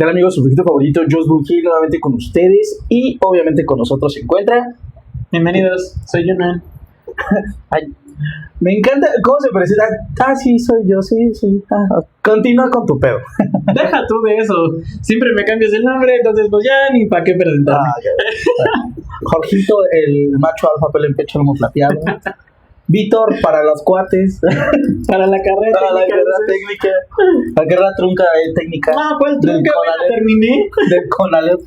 tal, amigos? Su proyecto favorito, Josh Bull nuevamente con ustedes y obviamente con nosotros se encuentra. Bienvenidos, soy Jonan. Ay, me encanta cómo se presenta. Sí, soy yo, sí. Continúa con tu pedo. Deja tú de eso. Siempre me cambias el nombre, entonces pues ya ni para qué presentarme. Jorgito, el macho alfa, pelo en pecho, lomo plateado. Víctor, para los cuates. Para la carrera técnica. La carrera trunca técnica. ¿Cuál trunca? ¿La terminé? Del Conalep.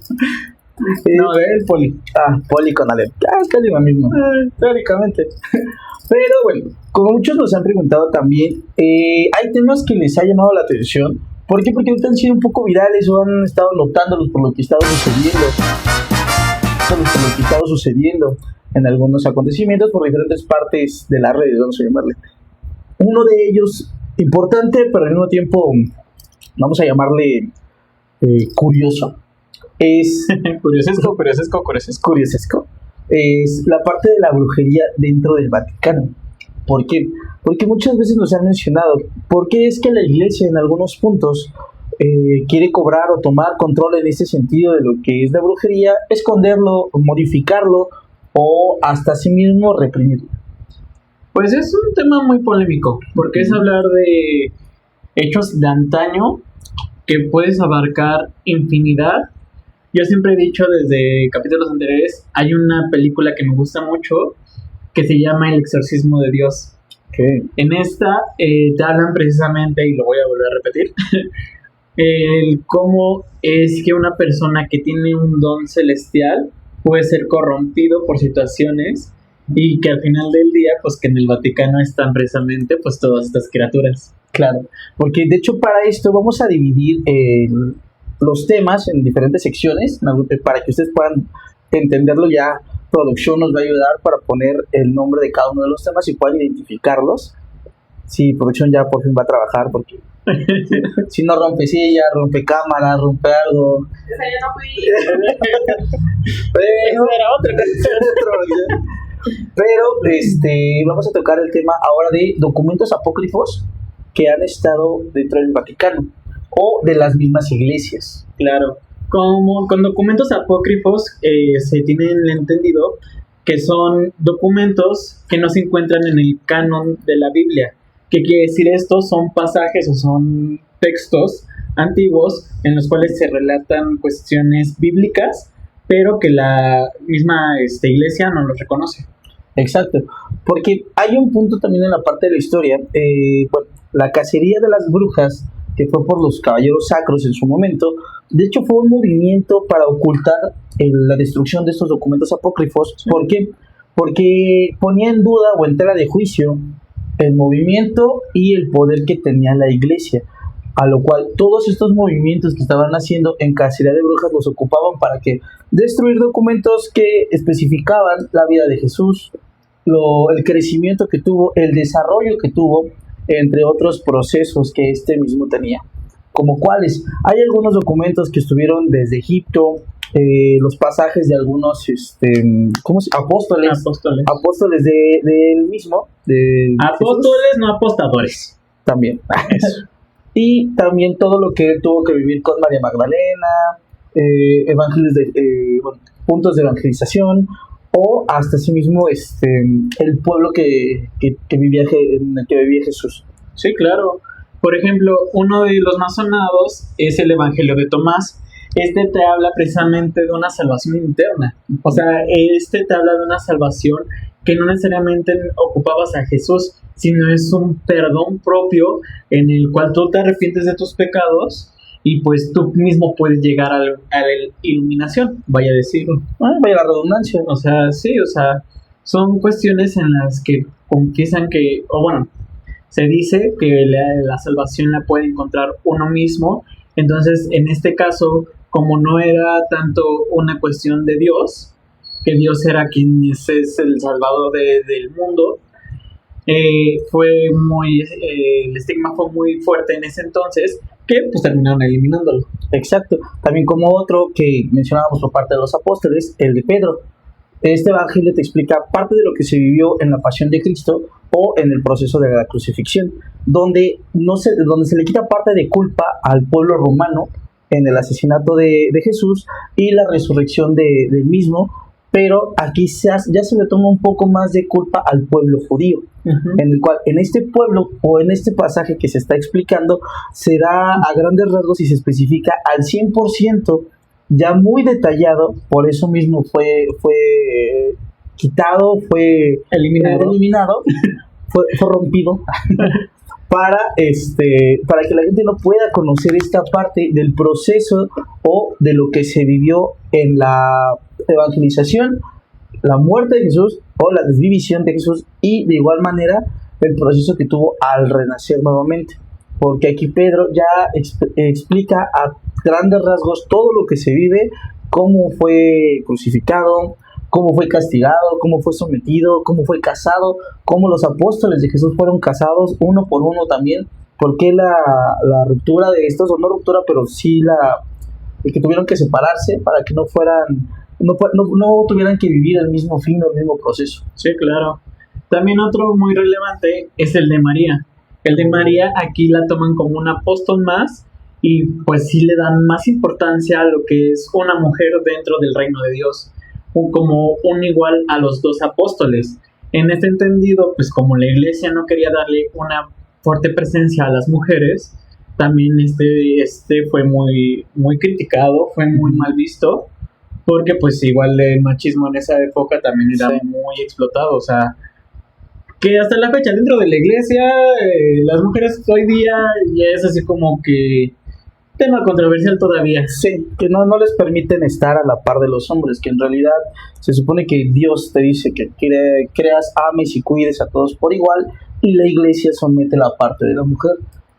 No, del Poli. Poli Conalep. Es casi lo mismo. Teóricamente. Pero bueno, como muchos nos han preguntado también, hay temas que les ha llamado la atención. ¿Por qué? Porque ahorita han sido un poco virales o han estado notándolos por lo que estaba sucediendo en algunos acontecimientos por diferentes partes de las redes, vamos a llamarle. Uno de ellos, importante, pero al mismo tiempo, vamos a llamarle curioso, es... Curiosesco. Es la parte de la brujería dentro del Vaticano. ¿Por qué? Porque muchas veces nos han mencionado, ¿por qué es que la iglesia en algunos puntos quiere cobrar o tomar control en este sentido de lo que es la brujería, esconderlo, modificarlo o hasta sí mismo reprimirlo? Pues es un tema muy polémico, porque es hablar de hechos de antaño que puedes abarcar infinidad. Yo siempre he dicho desde capítulos anteriores, hay una película que me gusta mucho que se llama El exorcismo de Dios. Okay. En esta te hablan precisamente, y lo voy a volver a repetir, el cómo es que una persona que tiene un don celestial puede ser corrompido por situaciones y que al final del día, pues que en el Vaticano están precisamente pues todas estas criaturas. Claro, porque de hecho para esto vamos a dividir los temas en diferentes secciones para que ustedes puedan entenderlo. Ya producción nos va a ayudar para poner el nombre de cada uno de los temas y puedan identificarlos. Sí, producción ya por fin va a trabajar porque si no rompe silla, rompe cámara, rompe algo. Esa ya no fui. Pero era otra. Pero vamos a tocar el tema ahora de documentos apócrifos que han estado dentro del Vaticano o de las mismas iglesias. Claro, como con documentos apócrifos se tienen entendido que son documentos que no se encuentran en el canon de la Biblia. ¿Qué quiere decir esto? Son pasajes o son textos antiguos en los cuales se relatan cuestiones bíblicas, pero que la misma iglesia no los reconoce. Exacto, porque hay un punto también en la parte de la historia, la cacería de las brujas, que fue por los caballeros sacros en su momento, de hecho fue un movimiento para ocultar la destrucción de estos documentos apócrifos. Sí. ¿Por qué? Porque ponía en duda o en tela de juicio el movimiento y el poder que tenía la iglesia, a lo cual todos estos movimientos que estaban haciendo en cacería de brujas los ocupaban para que destruir documentos que especificaban la vida de Jesús, el crecimiento que tuvo, el desarrollo que tuvo, entre otros procesos que mismo tenía. Como cuáles, hay algunos documentos que estuvieron desde Egipto, los pasajes de algunos apóstoles del mismo apóstoles, Jesús. No apostadores también. Y también todo lo que él tuvo que vivir con María Magdalena, puntos de evangelización, o hasta sí mismo el pueblo en el que vivía Jesús. Sí, claro. Por ejemplo, uno de los más sonados es el Evangelio de Tomás. Te habla precisamente de una salvación interna. O sea, te habla de una salvación que no necesariamente ocupabas a Jesús, sino es un perdón propio en el cual tú te arrepientes de tus pecados y pues tú mismo puedes llegar a la iluminación, vaya a decirlo. Vaya la redundancia. O sea, sí, son cuestiones en las que confiesan que, se dice que la salvación la puede encontrar uno mismo. Entonces, en este caso, como no era tanto una cuestión de Dios, que Dios era quien es el salvador del mundo, el estigma fue muy fuerte en ese entonces, que pues terminaron eliminándolo. Exacto. También como otro que mencionábamos por parte de los apóstoles, el de Pedro. Este evangelio te explica parte de lo que se vivió en la pasión de Cristo o en el proceso de la crucifixión, donde se le quita parte de culpa al pueblo romano en el asesinato de Jesús y la resurrección del mismo, pero aquí ya se le toma un poco más de culpa al pueblo judío, en el cual en este pueblo o en este pasaje que se está explicando se da a grandes rasgos y se especifica al 100%, ya muy detallado, por eso mismo fue quitado, fue eliminado fue rompido para que la gente no pueda conocer esta parte del proceso o de lo que se vivió en la evangelización, la muerte de Jesús o la desvivisión de Jesús, y de igual manera el proceso que tuvo al renacer nuevamente, porque aquí Pedro ya explica a grandes rasgos todo lo que se vive, cómo fue crucificado, cómo fue castigado, cómo fue sometido, cómo fue casado, cómo los apóstoles de Jesús fueron casados uno por uno también, porque la ruptura de estos, o no ruptura, pero sí el que tuvieron que separarse para que no tuvieran que vivir el mismo fin o el mismo proceso. Sí, claro. También otro muy relevante es el de María. El de María aquí la toman como un apóstol más, y pues sí le dan más importancia a lo que es una mujer dentro del reino de Dios, como un igual a los dos apóstoles. En este entendido, pues como la iglesia no quería darle una fuerte presencia a las mujeres, también este fue muy, muy criticado, fue muy mal visto, porque pues igual el machismo en esa época también era muy explotado, o sea, que hasta la fecha dentro de la iglesia, las mujeres hoy día ya es así como que tema controversial todavía. Sí, que no les permiten estar a la par de los hombres, que en realidad se supone que Dios te dice que creas, ames y cuides a todos por igual, y la iglesia somete la parte de la mujer.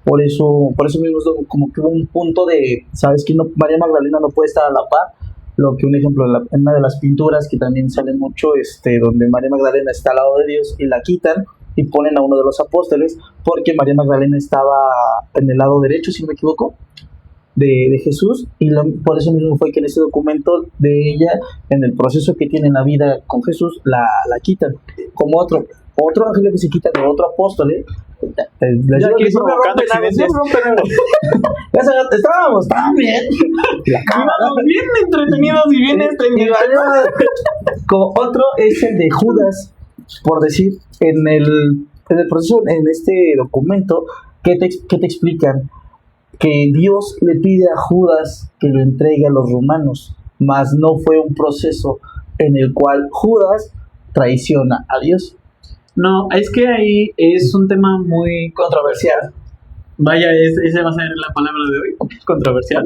Por eso mismo como que hubo un punto de, ¿sabes qué? María Magdalena no puede estar a la par. Lo que un ejemplo en una de las pinturas que también sale mucho, donde María Magdalena está al lado de Dios y la quitan y ponen a uno de los apóstoles, porque María Magdalena estaba en el lado derecho, si no me equivoco, de Jesús, y por eso mismo fue que en ese documento de ella, en el proceso que tiene en la vida con Jesús, la quitan. Como otro ángel que se quita de otro apóstol, estábamos tan bien, estábamos bien entretenidos y bien extendidos. Como otro es el de Judas, por decir, en el proceso, en este documento, que te explican que Dios le pide a Judas que lo entregue a los romanos, mas no fue un proceso en el cual Judas traiciona a Dios. No, es que ahí es un tema muy controversial. Vaya, esa va a ser la palabra de hoy, controversial.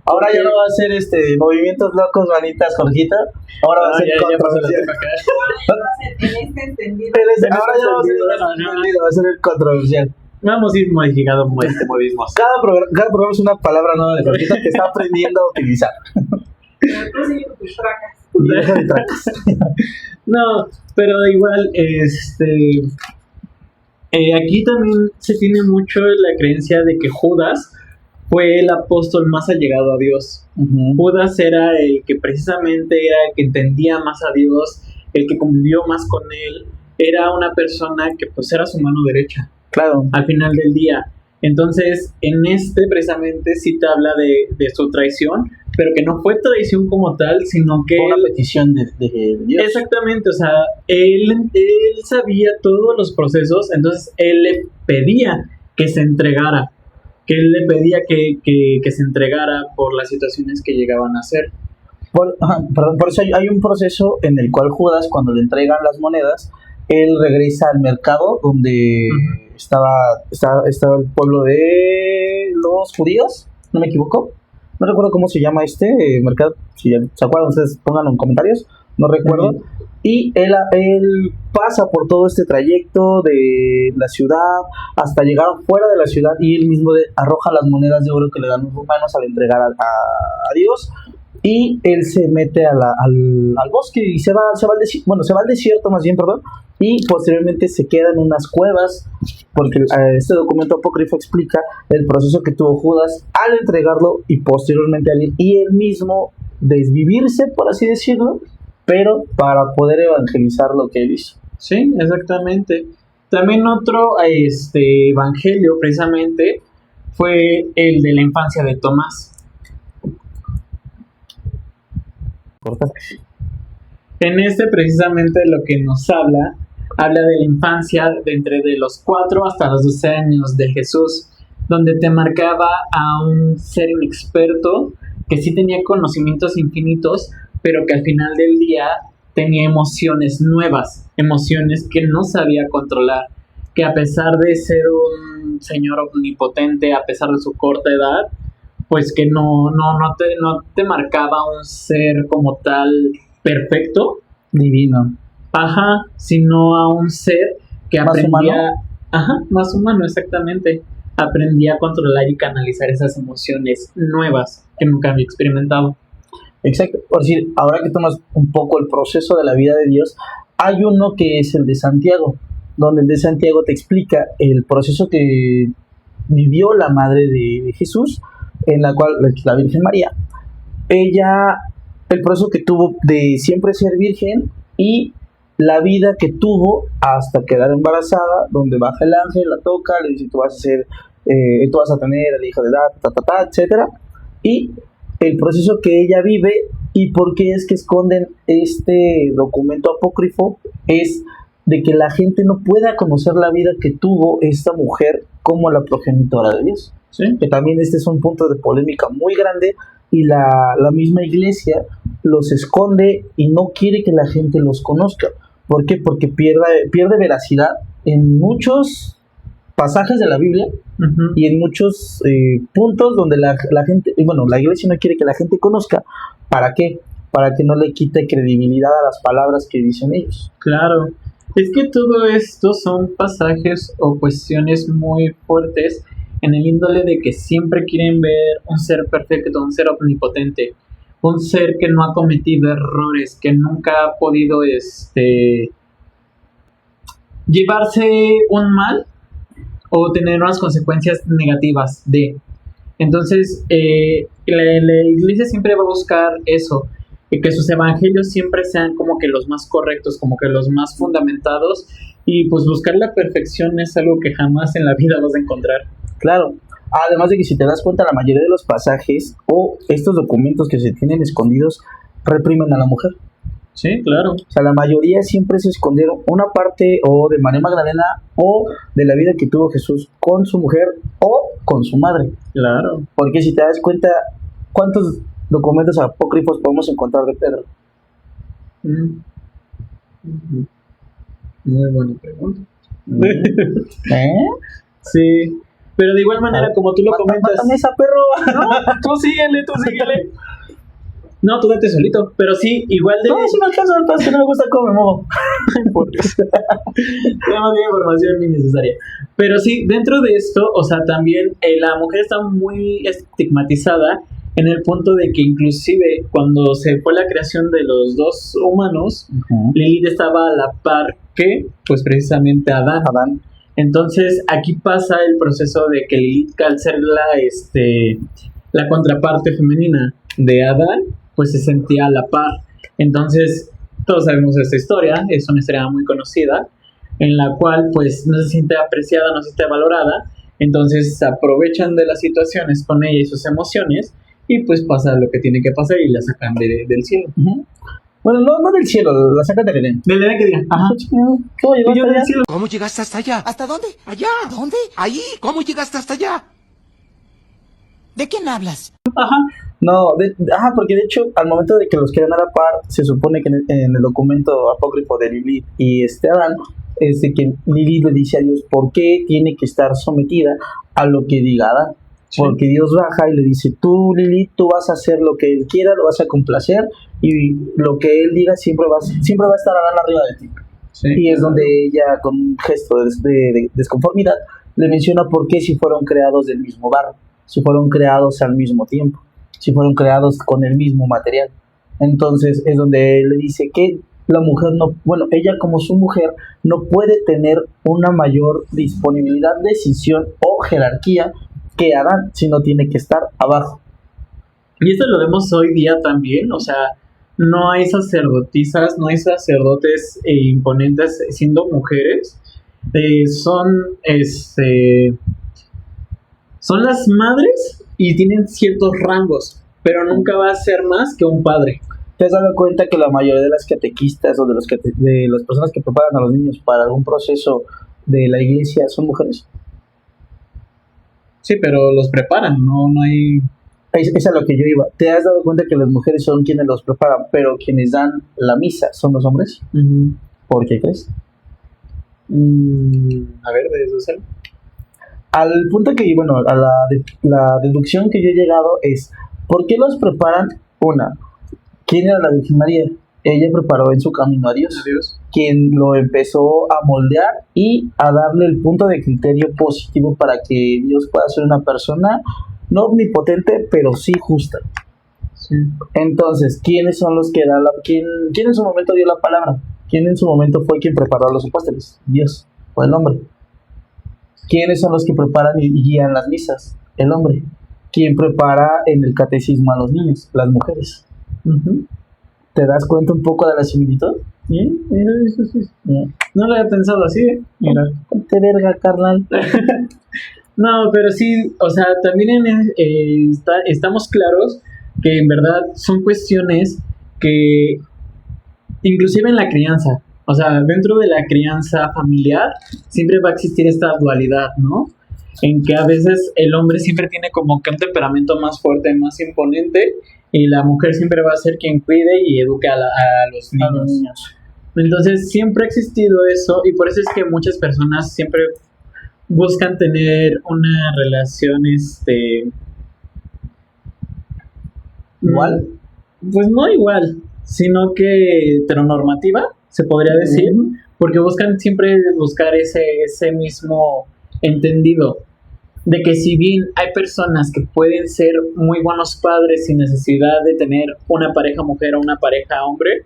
Ahora ya no va a ser movimientos locos, manitas, Jorgita. Ahora va a ser controversial. Ahora ya va a ser entendido, va a ser el controversial. Vamos a ir modificando modismos. Cada programa es una palabra nueva de Jorgita que está aprendiendo a utilizar. No, pero igual, aquí también se tiene mucho la creencia de que Judas fue el apóstol más allegado a Dios. Judas era el que precisamente era el que entendía más a Dios, el que convivió más con él, era una persona que pues era su mano derecha. Claro. Al final del día. Entonces, en precisamente sí te habla de su traición, pero que no fue traición como tal, sino que fue una petición de Dios. Exactamente, o sea, él sabía todos los procesos, entonces él le pedía que se entregara, que se entregara por las situaciones que llegaban a ser. Por eso hay un proceso en el cual Judas, cuando le entregan las monedas, él regresa al mercado donde estaba el pueblo de los judíos, no me equivoco. No recuerdo cómo se llama mercado. Si se acuerdan, ustedes pónganlo en comentarios. No recuerdo. Y él pasa por todo este trayecto de la ciudad hasta llegar fuera de la ciudad, y él mismo arroja las monedas de oro que le dan los romanos al entregar a Dios. Y él se mete al bosque y se va al desierto más bien, perdón. Y posteriormente se queda en unas cuevas, porque este documento apócrifo explica el proceso que tuvo Judas al entregarlo y posteriormente y él mismo desvivirse, por así decirlo, pero para poder evangelizar lo que él hizo. Sí, exactamente. También otro evangelio precisamente fue el de la infancia de Tomás. cortar. En este precisamente lo que nos habla de la infancia de entre de los 4 hasta los 12 años de Jesús, donde te marcaba a un ser inexperto que sí tenía conocimientos infinitos, pero que al final del día tenía emociones nuevas, emociones que no sabía controlar, que a pesar de ser un señor omnipotente, a pesar de su corta edad, pues que no te marcaba un ser como tal perfecto, Divino. ajá, sino a un ser que ¿Más aprendía, humano? ajá, más humano exactamente, aprendía a controlar y canalizar esas emociones nuevas que nunca había experimentado. Exacto. Por decir, ahora que tomas un poco el proceso de la vida de Dios, hay uno que es el de Santiago, donde el de Santiago te explica el proceso que vivió la madre de Jesús, en la cual la Virgen María, ella, el proceso que tuvo de siempre ser virgen y la vida que tuvo hasta quedar embarazada, donde baja el ángel, la toca, le dice tú vas a tener el hijo de edad, etcétera, y el proceso que ella vive y por qué es que esconden este documento apócrifo es de que la gente no pueda conocer la vida que tuvo esta mujer como la progenitora de Dios. ¿Sí? Que también este es un punto de polémica muy grande y la misma iglesia los esconde y no quiere que la gente los conozca. ¿Por qué? Porque pierde veracidad en muchos pasajes de la Biblia Uh-huh. y en muchos puntos donde la gente, bueno, la iglesia no quiere que la gente conozca. ¿Para qué? Para que no le quite credibilidad a las palabras que dicen ellos. Claro, es que todo esto son pasajes o cuestiones muy fuertes en el índole de que siempre quieren ver un ser perfecto, un ser omnipotente, un ser que no ha cometido errores, que nunca ha podido llevarse un mal o tener unas consecuencias negativas de. Entonces, la iglesia siempre va a buscar eso, que sus evangelios siempre sean como que los más correctos, como que los más fundamentados, y pues buscar la perfección es algo que jamás en la vida vas a encontrar. Claro, además de que si te das cuenta, la mayoría de los pasajes o estos documentos que se tienen escondidos reprimen a la mujer. Sí, claro. O sea, la mayoría siempre se escondieron una parte o de María Magdalena o de la vida que tuvo Jesús con su mujer o con su madre. Claro. Porque si te das cuenta, ¿cuántos documentos apócrifos podemos encontrar de Pedro? Muy buena pregunta. ¿Eh? Sí, pero de igual manera, como tú lo comentas. Mátame esa perro. No, tú síguele. No, tú date solito, pero sí, igual de. No, si me alcanza, es que no me gusta cómo me muevo. Tenemos de información innecesaria. Pero sí, dentro de esto, o sea, también la mujer está muy estigmatizada en el punto de que inclusive cuando se fue la creación de los dos humanos, Lilith estaba a la par que, pues precisamente Adán. Entonces, aquí pasa el proceso de que Lilith, al ser la contraparte femenina de Adán, pues se sentía a la par. Entonces, todos sabemos esta historia, es una historia muy conocida, en la cual pues no se siente apreciada, no se siente valorada, entonces se aprovechan de las situaciones con ella y sus emociones, y pues pasa lo que tiene que pasar y la sacan del cielo. Bueno, no del cielo, la sacan del Edén. Del Edén que digan, ajá, ¿Cómo llegó hasta allá? cielo. ¿Cómo llegaste hasta allá? ¿Hasta dónde? ¿Allá? ¿Dónde? ¿Ahí? ¿Cómo llegaste hasta allá? ¿De quién hablas? Ajá. No, porque de hecho, al momento de que los quedan a la par, se supone que en el documento apócrifo de Lilith y Adán, es de que Lilith le dice a Dios por qué tiene que estar sometida a lo que diga Adán. Sí. Porque Dios baja y le dice, tú Lilith, tú vas a hacer lo que él quiera, lo vas a complacer, y lo que él diga siempre va a estar Adán arriba de ti. Sí, y es donde ella, con un gesto de desconformidad, le menciona por qué si fueron creados del mismo barro, si fueron creados al mismo tiempo, si fueron creados con el mismo material. Entonces es donde él le dice que la mujer ella como su mujer no puede tener una mayor disponibilidad, decisión o jerarquía que Adán, sino tiene que estar abajo. Y esto lo vemos hoy día también, o sea, no hay sacerdotisas, no hay sacerdotes imponentes siendo mujeres, son las madres y tienen ciertos rangos, pero nunca va a ser más que un padre. ¿Te has dado cuenta que la mayoría de las catequistas o de de las personas que preparan a los niños para algún proceso de la iglesia son mujeres? Sí, pero los preparan, no hay... Es a lo que yo iba. ¿Te has dado cuenta que las mujeres son quienes los preparan, pero quienes dan la misa son los hombres? ¿Por qué crees? A ver, de eso sé. Al punto que, bueno, a la deducción que yo he llegado es, ¿por qué los preparan? Una, ¿quién era la Virgen María? Ella preparó en su camino a Dios, quien lo empezó a moldear y a darle el punto de criterio positivo para que Dios pueda ser una persona no omnipotente, pero sí justa. Sí. Entonces, ¿quiénes son los que dan quién en su momento dio la palabra? ¿Quién en su momento fue quien preparó a los apóstoles? Dios, o el hombre. ¿Quiénes son los que preparan y guían las misas? El hombre. ¿Quién prepara en el catecismo a los niños? Las mujeres. ¿Te das cuenta un poco de la similitud? Sí. No lo había pensado así, Mira, ponte verga, carnal. No, pero sí, o sea, también estamos claros que en verdad son cuestiones que, inclusive en la crianza, o sea, dentro de la crianza familiar, siempre va a existir esta dualidad, ¿no? En que a veces el hombre siempre tiene como que un temperamento más fuerte, más imponente, y la mujer siempre va a ser quien cuide y eduque a los niños. Entonces, siempre ha existido eso, y por eso es que muchas personas siempre buscan tener una relación, ¿Igual? Pues no igual, sino que heteronormativa, se podría decir, porque buscan siempre buscar ese mismo entendido, de que si bien hay personas que pueden ser muy buenos padres sin necesidad de tener una pareja mujer o una pareja hombre,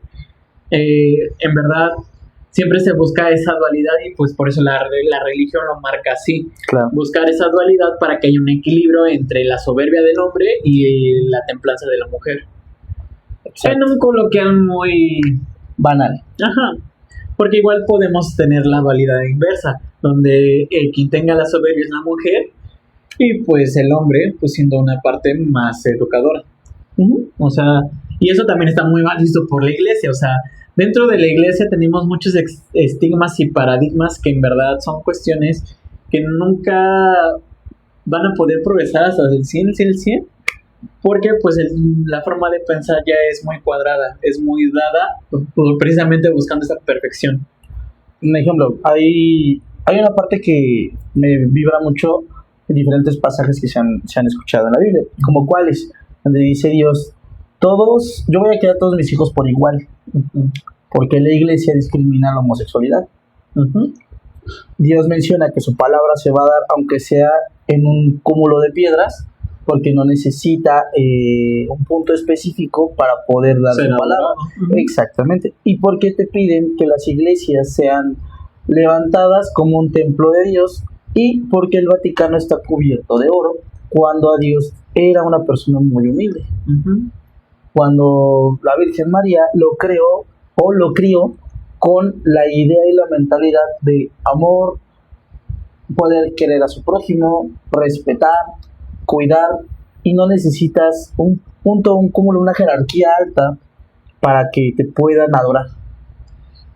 en verdad siempre se busca esa dualidad y pues por eso la religión lo marca así. Claro. Buscar esa dualidad para que haya un equilibrio entre la soberbia del hombre y la templanza de la mujer. Exacto. En un coloquial muy banal. Ajá. Porque igual podemos tener la dualidad inversa, donde quien tenga la soberbia es la mujer y pues el hombre pues siendo una parte más educadora. O sea, y eso también está muy mal visto por la iglesia. O sea, dentro de la iglesia tenemos muchos estigmas y paradigmas que en verdad son cuestiones que nunca van a poder progresar hasta el 100, porque pues la forma de pensar ya es muy cuadrada, es muy dada, precisamente buscando esa perfección. Un ejemplo, hay una parte que me vibra mucho en diferentes pasajes que se han escuchado en la Biblia, como cuáles, donde dice Dios, yo voy a crear a todos mis hijos por igual, porque la iglesia discrimina la homosexualidad. Dios menciona que su palabra se va a dar aunque sea en un cúmulo de piedras, porque no necesita un punto específico para poder dar su palabra. Exactamente. ¿Y por qué te piden que las iglesias sean levantadas como un templo de Dios? Y porque el Vaticano está cubierto de oro, cuando a Dios era una persona muy humilde. Cuando la Virgen María lo crió con la idea y la mentalidad de amor, poder querer a su prójimo, respetar, cuidar, y no necesitas un punto, un cúmulo, una jerarquía alta para que te puedan adorar.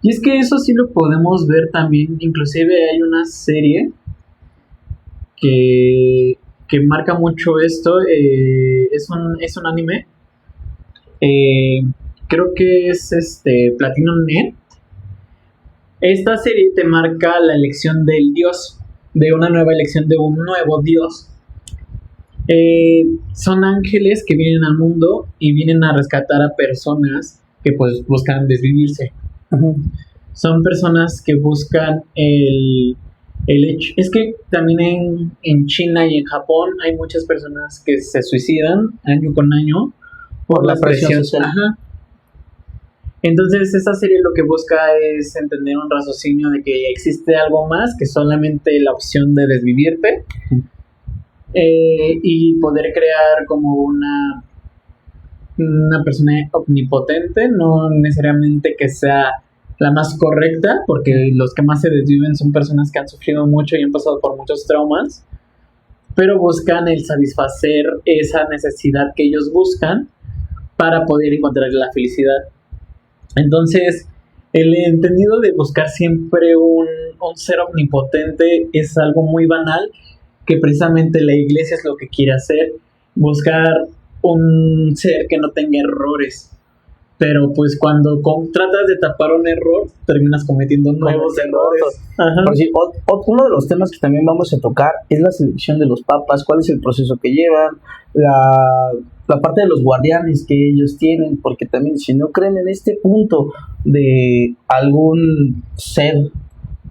Y es que eso sí lo podemos ver también, inclusive hay una serie que marca mucho esto, es un anime, creo que es Platinum Net. Esta serie te marca la elección del dios, de una nueva elección de un nuevo dios. Son ángeles que vienen al mundo y vienen a rescatar a personas que pues buscan desvivirse. Son personas que buscan el hecho. Es que también en China y en Japón hay muchas personas que se suicidan año con año por la presión social. Entonces esta serie lo que busca es entender un raciocinio de que existe algo más que solamente la opción de desvivirte. Y poder crear como una persona omnipotente, no necesariamente que sea la más correcta, porque los que más se desviven son personas que han sufrido mucho y han pasado por muchos traumas, pero buscan el satisfacer esa necesidad que ellos buscan para poder encontrar la felicidad. Entonces, el entendido de buscar siempre un ser omnipotente es algo muy banal, que precisamente la iglesia es lo que quiere hacer, buscar un ser que no tenga errores. Pero pues cuando tratas de tapar un error, terminas cometiendo nuevos errores. Ajá. Por decir, uno de los temas que también vamos a tocar es la selección de los papas, cuál es el proceso que llevan, la parte de los guardianes que ellos tienen, porque también si no creen en este punto de algún ser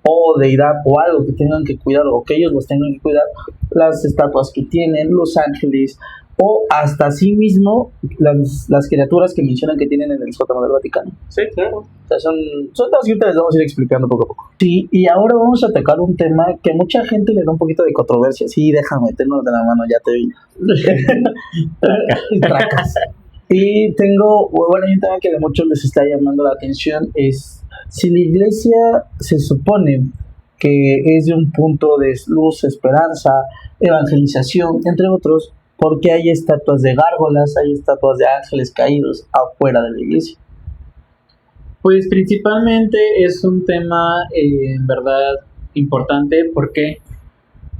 o deidad o algo que tengan que cuidar o que ellos los tengan que cuidar, las estatuas que tienen, los ángeles o hasta sí mismo las criaturas que mencionan que tienen en el sótano del Vaticano. Sí, claro. O sea, son temas que ahorita les vamos a ir explicando poco a poco. Sí, y ahora vamos a tocar un tema que a mucha gente le da un poquito de controversia. Sí, déjame meternos de la mano, ya te vi. Tracas. Y hay un tema que de muchos les está llamando la atención, es si la iglesia se supone que es de un punto de luz, esperanza, evangelización, entre otros, porque hay estatuas de gárgolas, hay estatuas de ángeles caídos afuera de la iglesia. Pues principalmente es un tema en verdad importante. ¿Por qué?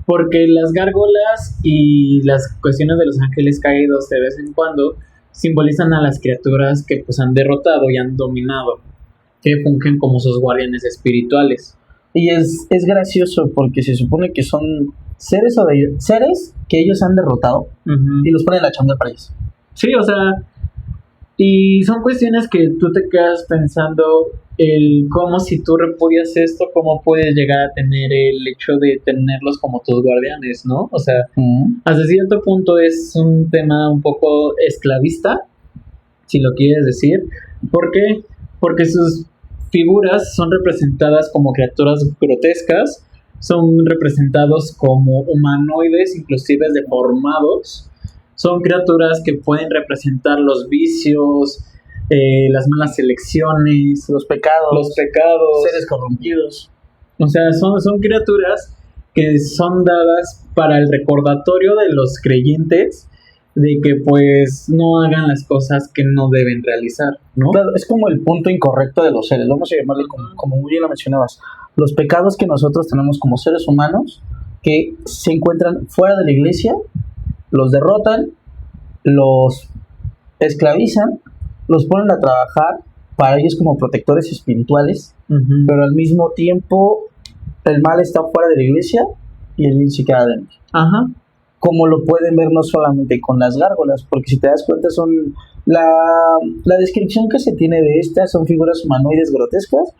Porque las gárgolas y las cuestiones de los ángeles caídos de vez en cuando simbolizan a las criaturas que pues han derrotado y han dominado, que fungen como sus guardianes espirituales. Y es gracioso porque se supone que son seres que ellos han derrotado y los ponen en la chamba para ellos. Sí, o sea, y son cuestiones que tú te quedas pensando, cómo si tú repudias esto, cómo puedes llegar a tener el hecho de tenerlos como tus guardianes, ¿no? O sea, hasta cierto punto es un tema un poco esclavista, si lo quieres decir. ¿Por qué? Porque sus figuras son representadas como criaturas grotescas, son representados como humanoides, inclusive deformados. Son criaturas que pueden representar los vicios, las malas elecciones, los pecados, seres corrompidos. O sea, son criaturas que son dadas para el recordatorio de los creyentes de que pues no hagan las cosas que no deben realizar, ¿no? Claro, es como el punto incorrecto de los seres, vamos a llamarle como muy bien lo mencionabas, los pecados que nosotros tenemos como seres humanos que se encuentran fuera de la iglesia, los derrotan, los esclavizan, los ponen a trabajar para ellos como protectores espirituales, pero al mismo tiempo el mal está fuera de la iglesia y el bien se queda dentro. Ajá. Como lo pueden ver no solamente con las gárgolas, porque si te das cuenta son la descripción que se tiene de estas son figuras humanoides grotescas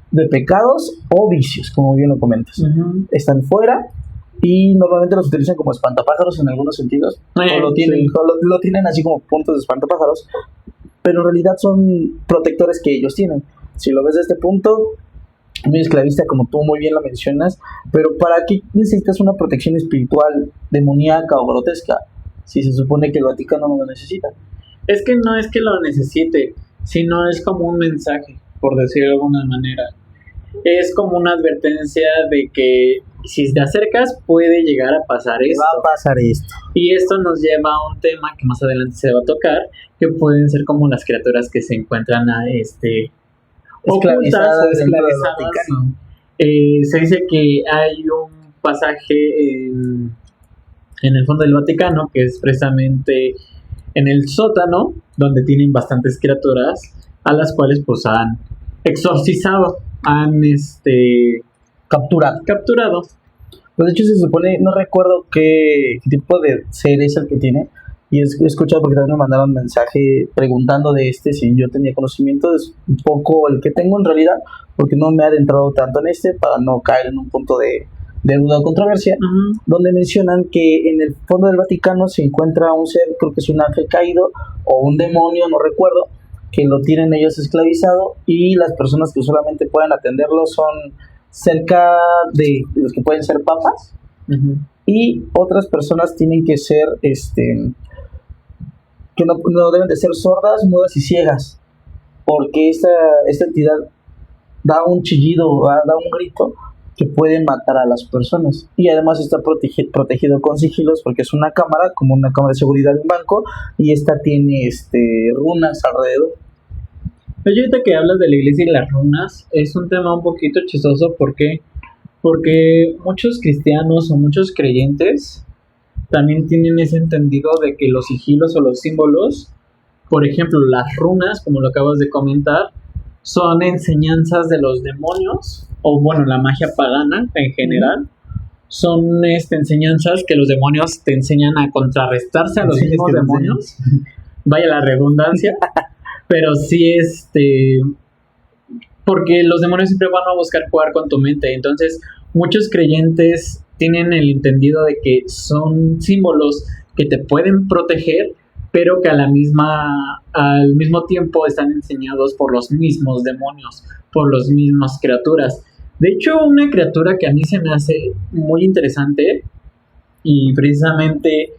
de pecados o vicios, como bien lo comentas. Están fuera y normalmente los utilizan como espantapájaros en algunos sentidos, o lo tienen así como puntos de espantapájaros, pero en realidad son protectores que ellos tienen. Si lo ves de este punto, muy esclavista, como tú muy bien lo mencionas, pero ¿para qué necesitas una protección espiritual demoníaca o grotesca si se supone que el Vaticano no lo necesita? Es que no es que lo necesite, sino es como un mensaje, por decirlo de alguna manera. Es como una advertencia de que si te acercas puede llegar a pasar esto. Va a pasar esto. Y esto nos lleva a un tema que más adelante se va a tocar, que pueden ser como las criaturas que se encuentran esclavizadas. Se dice que hay un pasaje en el fondo del Vaticano, que es precisamente en el sótano, donde tienen bastantes criaturas, a las cuales pues han exorcizado, han capturado. Pues de hecho se supone, no recuerdo qué tipo de ser es el que tiene, y he escuchado porque también me mandaron un mensaje preguntando de si yo tenía conocimiento. Es un poco el que tengo en realidad, porque no me he adentrado tanto en para no caer en un punto de duda o controversia, donde mencionan que en el fondo del Vaticano se encuentra un ser, creo que es un ángel caído o un demonio, no recuerdo, que lo tienen ellos esclavizado, y las personas que solamente pueden atenderlo son cerca de los que pueden ser papas, y otras personas tienen que ser que no deben de ser sordas, mudas y ciegas, porque esta entidad da un chillido, da un grito que pueden matar a las personas. Y además está protegido con sigilos porque es una cámara, como una cámara de seguridad de un banco, y esta tiene runas alrededor. Oye, ahorita que hablas de la iglesia y las runas, es un tema un poquito chistoso. ¿Por qué? Porque muchos cristianos o muchos creyentes también tienen ese entendido de que los sigilos o los símbolos, por ejemplo, las runas, como lo acabas de comentar, son enseñanzas de los demonios, o bueno, la magia pagana en general. Son enseñanzas que los demonios te enseñan a contrarrestarse a los mismos demonios. Vaya la redundancia. Pero sí, porque los demonios siempre van a buscar jugar con tu mente. Entonces, muchos creyentes tienen el entendido de que son símbolos que te pueden proteger, pero que al mismo tiempo están enseñados por los mismos demonios, por las mismas criaturas. De hecho, una criatura que a mí se me hace muy interesante, y precisamente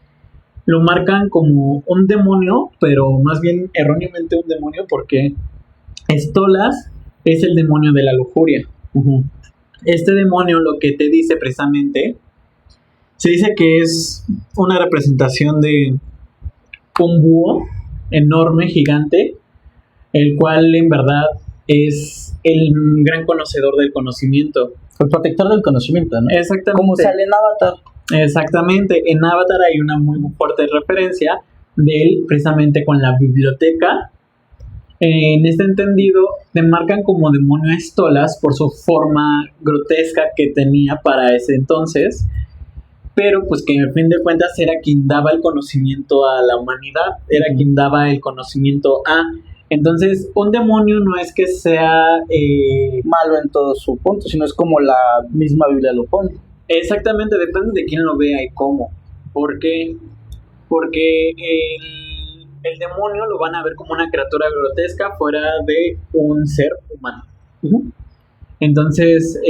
lo marcan como un demonio, pero más bien erróneamente un demonio, porque Stolas es el demonio de la lujuria. Este demonio lo que te dice precisamente, se dice que es una representación de un búho enorme, gigante, el cual en verdad es el gran conocedor del conocimiento. El protector del conocimiento, ¿no? Exactamente. Como sale en Avatar. Exactamente. En Avatar hay una muy fuerte referencia de él precisamente con la biblioteca. En este entendido, te marcan como demonio a Stolas por su forma grotesca que tenía para ese entonces, pero pues que al fin de cuentas era quien daba el conocimiento a la humanidad, era quien daba el conocimiento a... Entonces, un demonio no es que sea malo en todo su punto, sino es como la misma Biblia lo pone. Exactamente, depende de quién lo vea y cómo. ¿Por qué? Porque el demonio lo van a ver como una criatura grotesca fuera de un ser humano. Entonces,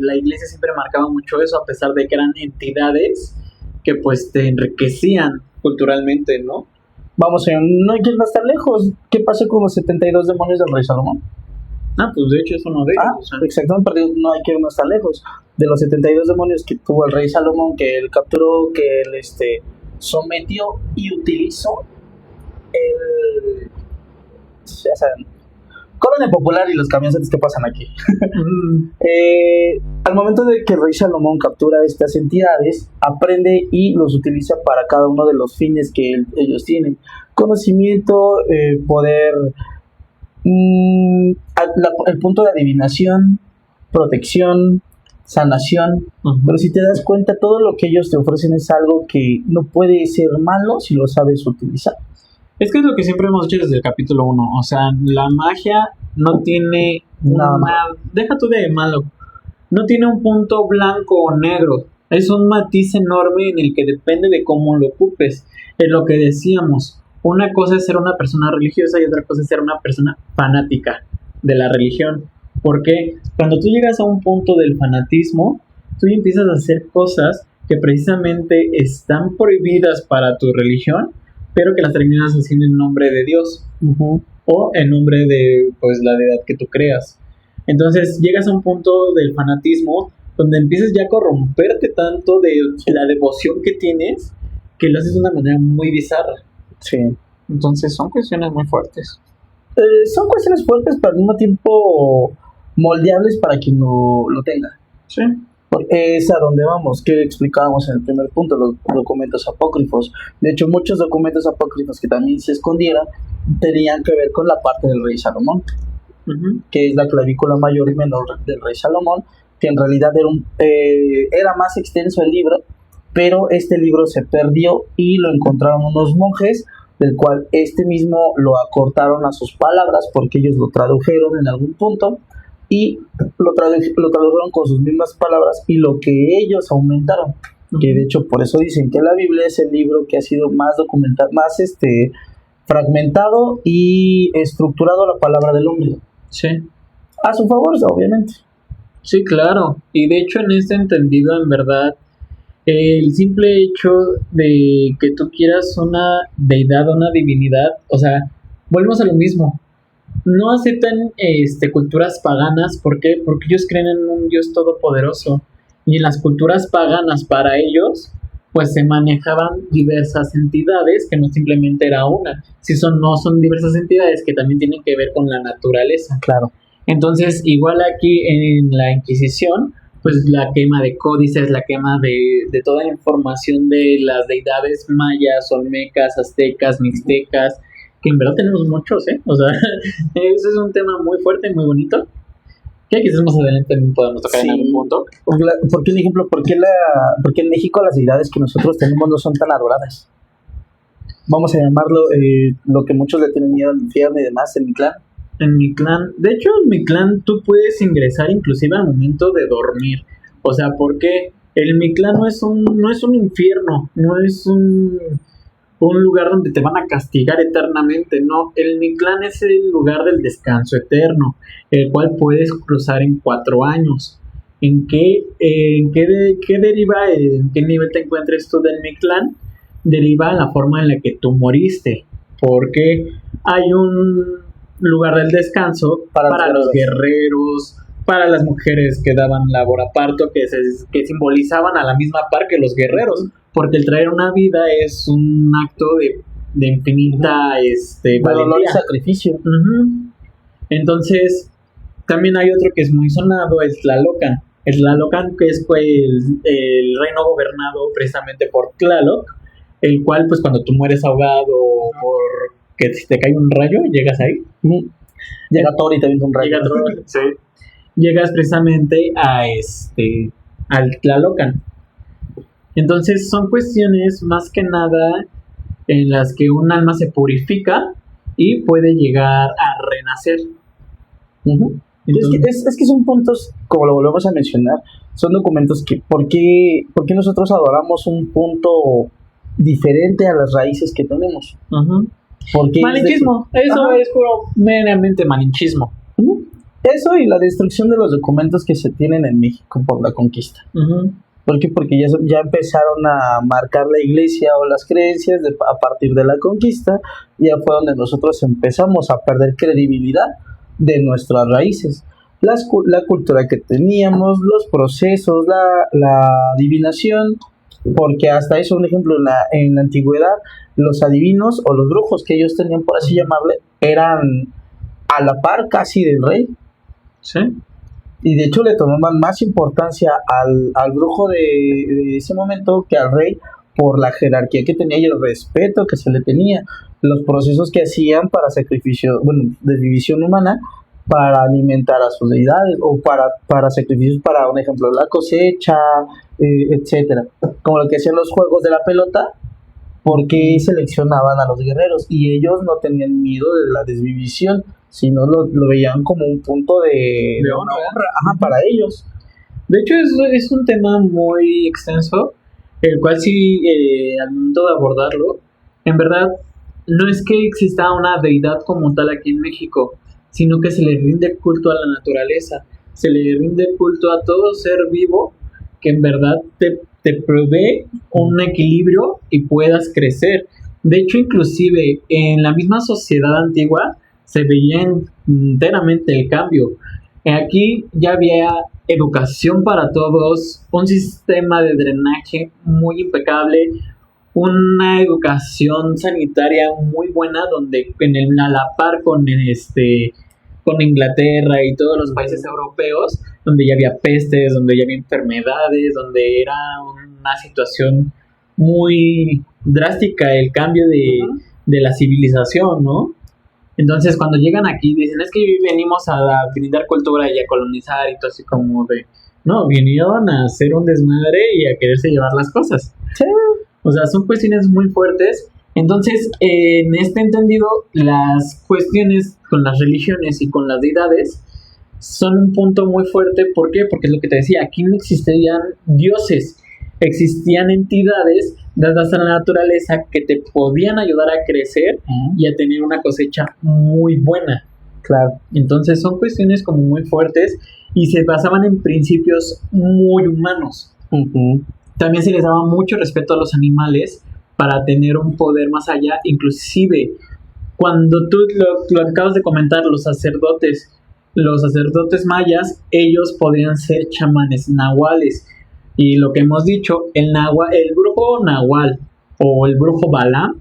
la iglesia siempre marcaba mucho eso, a pesar de que eran entidades que pues te enriquecían culturalmente, ¿no? Vamos, no hay que ir más tan lejos. ¿Qué pasó con los 72 demonios del rey Salomón? Pues de hecho es uno de ellos. Exactamente, pero no hay que ir más tan lejos. De los 72 demonios que tuvo el rey Salomón, que él capturó, que él sometió y utilizó, ya saben, Colonia Popular y los camionetes que pasan aquí. Al momento de que el rey Salomón captura estas entidades, aprende y los utiliza para cada uno de los fines que ellos tienen: conocimiento, poder, el punto de adivinación, protección, sanación. Pero si te das cuenta, todo lo que ellos te ofrecen es algo que no puede ser malo si lo sabes utilizar. Es que es lo que siempre hemos dicho desde el capítulo 1. O sea, la magia no tiene deja tú de malo. No tiene un punto blanco o negro. Es un matiz enorme en el que depende de cómo lo ocupes. Es lo que decíamos. Una cosa es ser una persona religiosa y otra cosa es ser una persona fanática de la religión. Porque cuando tú llegas a un punto del fanatismo, tú empiezas a hacer cosas que precisamente están prohibidas para tu religión, pero que las terminas haciendo en nombre de Dios o en nombre de pues la deidad que tú creas. Entonces llegas a un punto del fanatismo donde empiezas ya a corromperte tanto de la devoción que tienes que lo haces de una manera muy bizarra. Sí. Entonces son cuestiones muy fuertes. Son cuestiones fuertes, pero al mismo tiempo moldeables para quien lo tenga. Sí. Porque es a donde vamos, que explicábamos en el primer punto, los documentos apócrifos. De hecho, muchos documentos apócrifos que también se escondieran tenían que ver con la parte del rey Salomón, que es la clavícula mayor y menor del rey Salomón, que en realidad era más extenso el libro, pero este libro se perdió y lo encontraron unos monjes, del cual mismo lo acortaron a sus palabras porque ellos lo tradujeron en algún punto y lo tradujeron con sus mismas palabras y lo que ellos aumentaron, que de hecho por eso dicen que la Biblia es el libro que ha sido más documentado, más fragmentado y estructurado la palabra del hombre. Sí. A su favor, obviamente. Sí, claro. Y de hecho en este entendido, en verdad, el simple hecho de que tú quieras una deidad, una divinidad, o sea, volvemos a lo mismo. no aceptan culturas paganas. ¿Por qué? Porque ellos creen en un Dios todopoderoso. Y en las culturas paganas para ellos, pues se manejaban diversas entidades, que no simplemente era una. No son diversas entidades que también tienen que ver con la naturaleza. Claro. Entonces, igual aquí en la Inquisición, pues la quema de códices, la quema de toda la información de las deidades mayas, olmecas, aztecas, mixtecas, que en verdad tenemos muchos, ¿eh? O sea, eso es un tema muy fuerte y muy bonito, que quizás más adelante también podamos tocar en algún punto. ¿Por qué, el ejemplo, por qué en México las deidades que nosotros tenemos no son tan adoradas? Vamos a llamarlo lo que muchos le tienen miedo al infierno y demás, en mi clan. En mi clan, de hecho en mi clan tú puedes ingresar inclusive al momento de dormir. O sea, porque el mi clan no es un infierno, no es un lugar donde te van a castigar eternamente, no. El mi clan es el lugar del descanso eterno, el cual puedes cruzar en 4 años. ¿En qué deriva, en qué nivel te encuentres tú del mi clan? Deriva la forma en la que tú moriste, porque hay un lugar del descanso para los guerreros, para las mujeres que daban labor a parto, que simbolizaban a la misma par que los guerreros, porque el traer una vida es un acto de infinita valor y sacrificio. Uh-huh. Entonces, también hay otro que es muy sonado, es Tlalocan. El Tlalocan, que es el reino gobernado precisamente por Tlaloc, el cual, pues, cuando tú mueres ahogado por que si te cae un rayo, llegas ahí. Llega Thor y te viene un rayo. Sí. Llegas precisamente al Tlalocan. Entonces son cuestiones más que nada en las que un alma se purifica y puede llegar a renacer. Uh-huh. Entonces, es que son puntos, como lo volvemos a mencionar, son documentos que ¿por qué nosotros adoramos un punto diferente a las raíces que tenemos? Uh-huh. Porque malinchismo, eso es puro meramente malinchismo. Uh-huh. Eso y la destrucción de los documentos que se tienen en México por la conquista. Uh-huh. ¿Por qué? Porque ya empezaron a marcar la iglesia o las creencias a partir de la conquista, y ya fue donde nosotros empezamos a perder credibilidad de nuestras raíces. La cultura que teníamos, los procesos, la adivinación, porque hasta eso, un ejemplo, en la antigüedad, los adivinos o los brujos que ellos tenían, por así llamarle, eran a la par casi del rey. Sí. Y de hecho le tomaban más importancia al brujo de ese momento que al rey, por la jerarquía que tenía y el respeto que se le tenía. Los procesos que hacían para sacrificio, de división humana, para alimentar a sus deidades, o para sacrificios para, un ejemplo, la cosecha, etcétera. Como lo que hacían los juegos de la pelota, porque seleccionaban a los guerreros y ellos no tenían miedo de la desvivisión, sino lo veían como un punto de honra para ellos. De hecho es un tema muy extenso, el cual sí, al momento de abordarlo, en verdad no es que exista una deidad como tal aquí en México, sino que se le rinde culto a la naturaleza, se le rinde culto a todo ser vivo que en verdad te provee un equilibrio y puedas crecer. De hecho, inclusive en la misma sociedad antigua se veía enteramente el cambio. Aquí ya había educación para todos, un sistema de drenaje muy impecable, una educación sanitaria muy buena, donde a la par con Inglaterra y todos los países europeos, donde ya había pestes, donde ya había enfermedades, donde era una situación muy drástica el cambio de la civilización, ¿no? Entonces cuando llegan aquí dicen, es que venimos a brindar cultura y a colonizar, y todo así como de, no, vinieron a hacer un desmadre y a quererse llevar las cosas. Sí. O sea, son cuestiones muy fuertes. Entonces, en este entendido, las cuestiones con las religiones y con las deidades son un punto muy fuerte. ¿Por qué? Porque es lo que te decía, aquí no existían dioses, existían entidades dadas a la naturaleza que te podían ayudar a crecer y a tener una cosecha muy buena. Claro. Entonces son cuestiones como muy fuertes y se basaban en principios muy humanos. Uh-huh. También se les daba mucho respeto a los animales para tener un poder más allá. Inclusive cuando tú lo acabas de comentar, los sacerdotes mayas, ellos podrían ser chamanes nahuales. Y lo que hemos dicho, el brujo nahual o el brujo Balam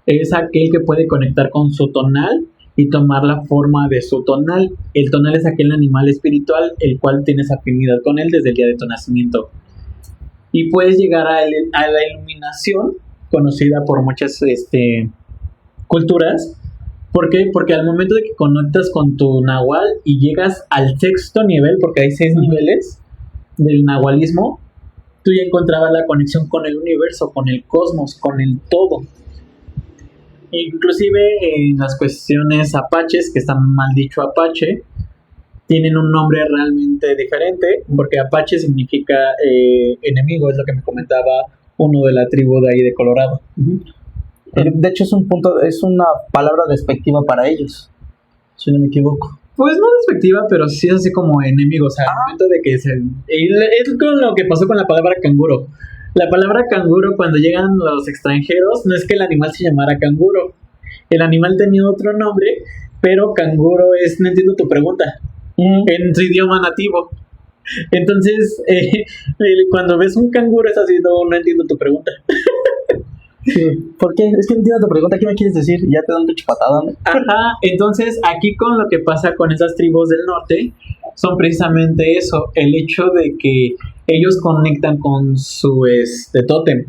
es aquel que puede conectar con su tonal y tomar la forma de su tonal. El tonal es aquel animal espiritual el cual tienes afinidad con él desde el día de tu nacimiento. Y puedes llegar a la iluminación, conocida por muchas culturas. ¿Por qué? Porque al momento de que conectas con tu nahual y llegas al 6º nivel, porque hay 6 niveles del nahualismo, tú ya encontrabas la conexión con el universo, con el cosmos, con el todo. Inclusive en las cuestiones apaches, que está mal dicho apache, tienen un nombre realmente diferente, porque apache significa enemigo, es lo que me comentaba uno de la tribu de ahí de Colorado. De hecho es una palabra despectiva para ellos, si no me equivoco. Pues no despectiva, pero sí es así como enemigo, o sea, al momento de que es con lo que pasó con la palabra canguro. La palabra canguro, cuando llegan los extranjeros, no es que el animal se llamara canguro. El animal tenía otro nombre, pero canguro no entiendo tu pregunta, en su idioma nativo. Entonces, cuando ves un canguro es así, no entiendo tu pregunta. Sí. ¿Por qué? Es que no entiendo tu pregunta, ¿qué me quieres decir? Ya te dan tu chupatada, ¿no? Ajá, entonces aquí con lo que pasa con esas tribus del norte, son precisamente eso, el hecho de que ellos conectan con su tótem.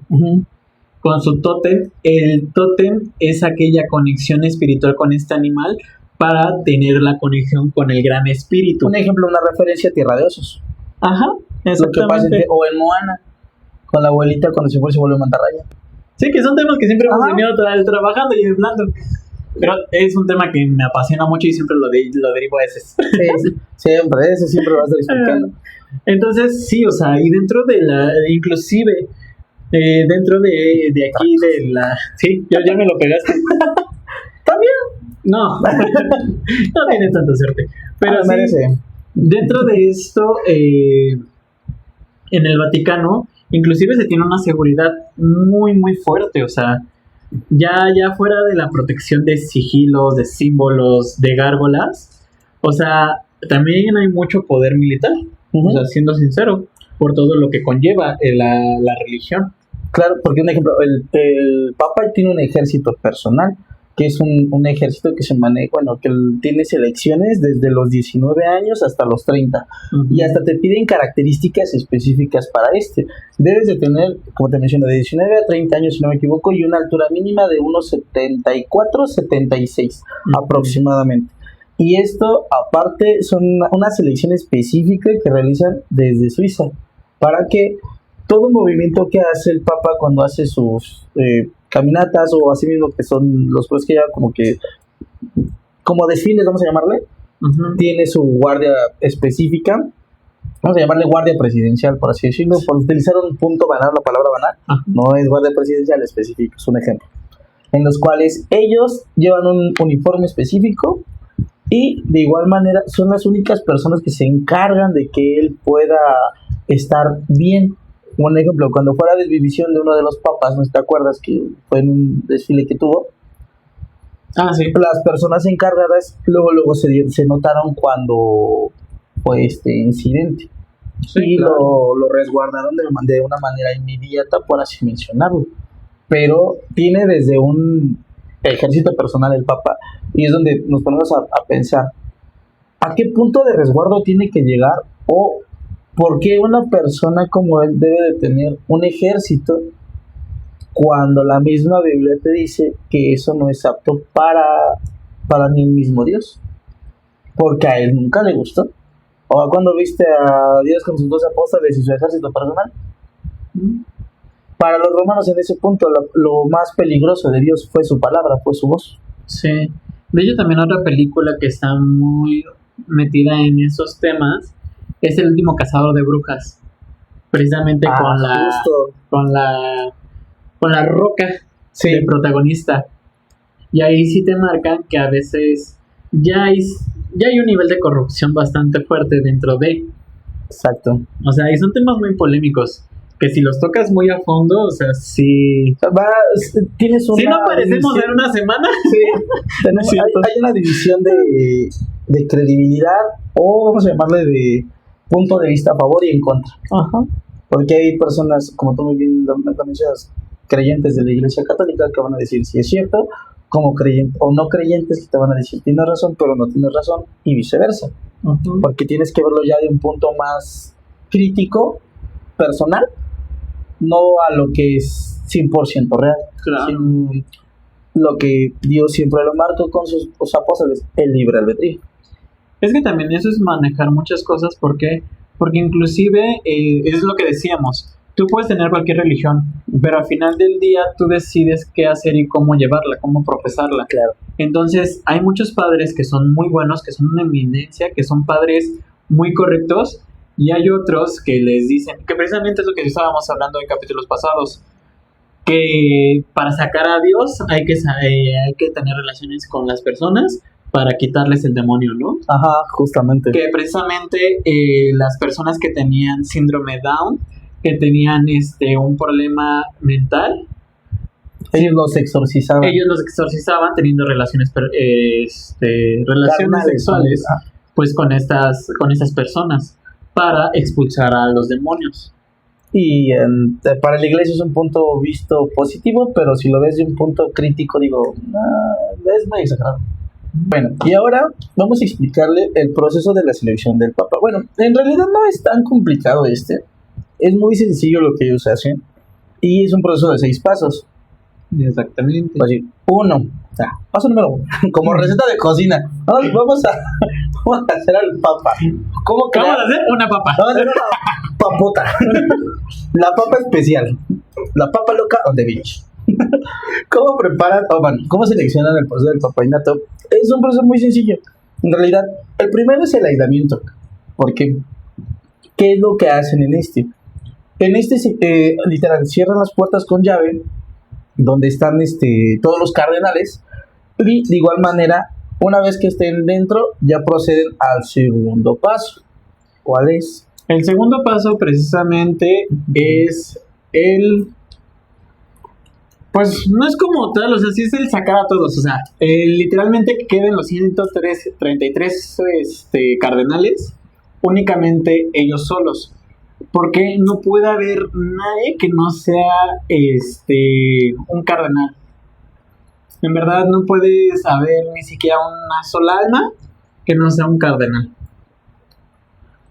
Con su tótem. El tótem es aquella conexión espiritual con este animal para tener la conexión con el gran espíritu. Un ejemplo, una referencia a Tierra de Osos. Ajá, Lo que pasa es que, o en Moana, con la abuelita cuando se vuelve mantarraya. Sí, que son temas que siempre hemos venido trabajando y hablando. Pero es un tema que me apasiona mucho y siempre lo derivo a ese. Sí, siempre, eso siempre lo vas a estar explicando. Entonces, sí, o sea, y dentro de inclusive, dentro de aquí de la... Sí, ya me lo pegaste. ¿También? No, no tienes tanta suerte. Pero sí, merece. dentro de esto, en el Vaticano, inclusive se tiene una seguridad muy, muy fuerte, o sea, ya fuera de la protección de sigilos, de símbolos, de gárgolas, o sea, también hay mucho poder militar, o sea, siendo sincero, por todo lo que conlleva la religión. Claro, porque un ejemplo, el Papa tiene un ejército personal, que es un ejército que se maneja, que tiene selecciones desde los 19 años hasta los 30, y hasta te piden características específicas para Debes de tener, como te mencioné, de 19 a 30 años, si no me equivoco, y una altura mínima de unos 74, 76 aproximadamente. Y esto, aparte, son una selección específica que realizan desde Suiza, para que todo movimiento que hace el Papa cuando hace sus caminatas, o así mismo que son los pueblos que lleva como desfiles, vamos a llamarle, tiene su guardia específica, vamos a llamarle guardia presidencial, por así decirlo, por utilizar un punto banal, la palabra banal, no es guardia presidencial específico, es un ejemplo, en los cuales ellos llevan un uniforme específico y de igual manera son las únicas personas que se encargan de que él pueda estar bien. Un ejemplo, cuando fue la desvivisión de uno de los papas, ¿no te acuerdas que fue en un desfile que tuvo? Sí. Las personas encargadas luego se notaron cuando fue este incidente. Sí, y claro, lo resguardaron de una manera inmediata, por así mencionarlo. Pero tiene desde un ejército personal el Papa, y es donde nos ponemos a pensar ¿a qué punto de resguardo tiene que llegar? O ¿por qué una persona como él debe de tener un ejército cuando la misma Biblia te dice que eso no es apto para ni el mismo Dios? Porque a él nunca le gustó. ¿O cuando viste a Dios con sus 12 apóstoles y su ejército personal? Para los romanos en ese punto lo más peligroso de Dios fue su palabra, fue su voz. Sí. De hecho, también otra película que está muy metida en esos temas es El último cazador de brujas, precisamente con la Roca, sí, de protagonista. Y ahí sí te marcan que a veces ya hay un nivel de corrupción bastante fuerte dentro de. Exacto. O sea, y son temas muy polémicos. que si los tocas muy a fondo, o sea, sí. Tienes una Si no aparecemos división- en una semana. tenemos- Cierto. hay una división de credibilidad, o vamos a llamarle de punto de vista a favor y en contra. Ajá. Porque hay personas, como tú muy bien lo mencionas, creyentes de la Iglesia Católica que van a decir si es cierto, como creyentes o no creyentes que te van a decir tienes razón, pero no tienes razón, y viceversa. Porque tienes que verlo ya de un punto más crítico, personal, no a lo que es 100% real. Claro. Sino lo que Dios siempre lo marcó con sus apóstoles, el libre albedrío. Es que también eso es manejar muchas cosas, porque inclusive es lo que decíamos, tú puedes tener cualquier religión, pero al final del día tú decides qué hacer y cómo llevarla, cómo profesarla. Claro. Entonces hay muchos padres que son muy buenos, que son una eminencia, que son padres muy correctos, y hay otros que les dicen, que precisamente es lo que estábamos hablando en capítulos pasados, que para sacar a Dios hay que tener relaciones con las personas para quitarles el demonio, ¿no? Ajá, justamente. Que precisamente las personas que tenían síndrome Down, que tenían un problema mental, Ellos los exorcizaban. ellos los exorcizaban teniendo relaciones Carnales, sexuales, ¿no? pues con estas personas para expulsar a los demonios. Y para la iglesia es un punto visto positivo, pero si lo ves de un punto crítico, digo, es muy exagerado. Bueno, y ahora vamos a explicarle el proceso de la selección del Papa. Bueno, en realidad no es tan complicado es muy sencillo lo que ellos hacen, y es un proceso de 6 pasos. Exactamente. Así, paso número 1, como receta de cocina. Vamos a hacer al Papa. ¿Cómo Vamos crear? a hacer una papa. Vamos a hacer una papota. La papa especial. La papa loca on the beach. ¿Cómo preparan, cómo seleccionan el proceso del papainato? Es un proceso muy sencillo. En realidad, el primero es el aislamiento. Porque, ¿qué es lo que hacen en este? En literal, cierran las puertas con llave, donde están todos los cardenales, y de igual manera, una vez que estén dentro, ya proceden al segundo paso. ¿Cuál es? El segundo paso precisamente es pues no es como tal, o sea, sí es el sacar a todos, o sea, literalmente que queden los 133 cardenales, únicamente ellos solos, porque no puede haber nadie que no sea un cardenal. En verdad no puedes haber ni siquiera una sola alma que no sea un cardenal.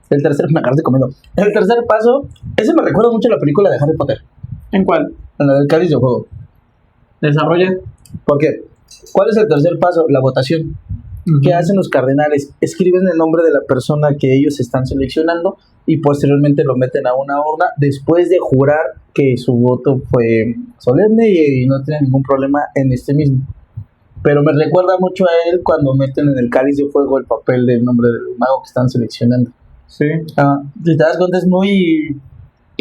El tercer, me agarré comiendo. El tercer paso, ese me recuerda mucho a la película de Harry Potter, ¿En cuál? en la del cáliz de fuego. Desarrolla. ¿Por qué? ¿Cuál es el tercer paso? La votación. ¿Qué hacen los cardenales? Escriben el nombre de la persona que ellos están seleccionando y posteriormente lo meten a una urna después de jurar que su voto fue solemne y no tiene ningún problema en este mismo. Pero me recuerda mucho a él cuando meten en el cáliz de fuego el papel del nombre del mago que están seleccionando. Sí. Si te das cuenta, es muy...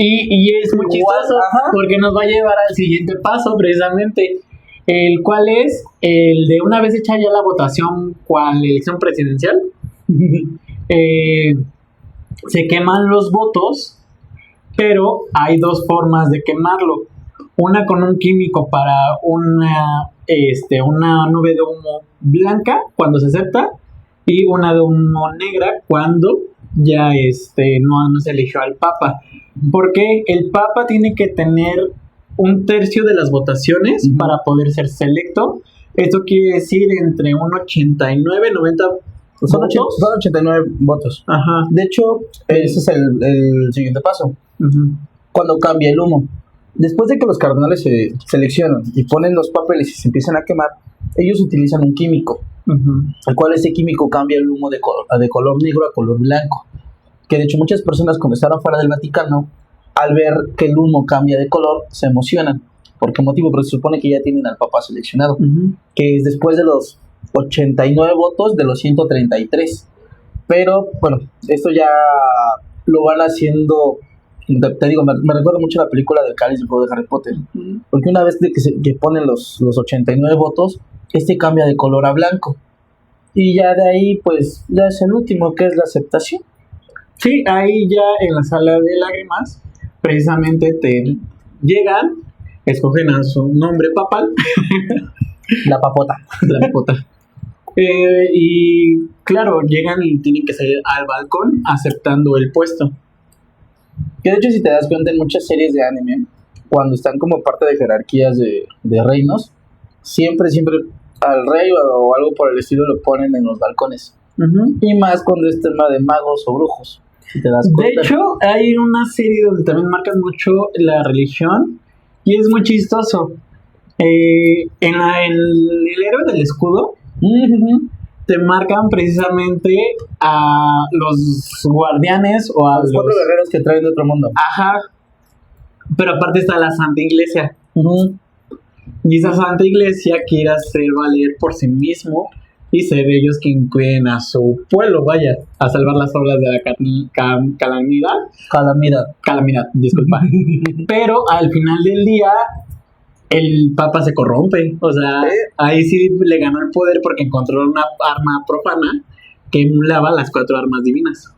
Y es muy chistoso, Ajá. porque nos va a llevar al siguiente paso precisamente, el cual es el de una vez hecha ya la votación cual elección presidencial, se queman los votos, pero hay 2 formas de quemarlo. Una con un químico para una nube de humo blanca cuando se acepta, y una de humo negra cuando ya no se eligió al Papa. Porque el Papa tiene que tener 1/3 de las votaciones para poder ser selecto. Esto quiere decir entre un 89, 90 Son votos. 89 votos. Ajá. De hecho, ese es el siguiente paso. Ujú. Cuando cambia el humo. Después de que los cardenales se seleccionan y ponen los papeles y se empiezan a quemar, ellos utilizan un químico, Ujú. el cual ese químico cambia el humo de color negro a color blanco. Que de hecho muchas personas cuando están afuera del Vaticano, al ver que el humo cambia de color, se emocionan. ¿Por qué motivo? Porque se supone que ya tienen al Papa seleccionado, Ujú. que es después de los 89 votos de los 133. Pero bueno, esto ya lo van haciendo, te digo, me recuerda mucho a la película del cáliz de fuego de Harry Potter, porque una vez que ponen los 89 votos, cambia de color a blanco, y ya de ahí pues ya es el último, que es la aceptación. Sí, ahí ya en la sala de lágrimas precisamente te llegan, escogen a su nombre papal, La papota. la puta. Y claro, llegan y tienen que salir al balcón aceptando el puesto. Que de hecho, si te das cuenta, en muchas series de anime, cuando están como parte de jerarquías de reinos, siempre al rey o algo por el estilo lo ponen en los balcones. Y más cuando es tema de magos o brujos, si te das De cuenta. hecho, hay una serie donde también marcan mucho la religión y es muy chistoso. En el héroe del escudo Ujú. te marcan precisamente a los guardianes o a Los 4 guerreros que traen de otro mundo. Ajá. Pero aparte está la Santa Iglesia. Ujú. Y esa Santa Iglesia quiere hacer valer por sí mismo y ser ellos quien cuiden a su pueblo, vaya, a salvar las obras de la calamidad, disculpa. Pero al final del día, el Papa se corrompe. O sea, ahí sí le ganó el poder porque encontró una arma profana que emulaba las 4 armas divinas.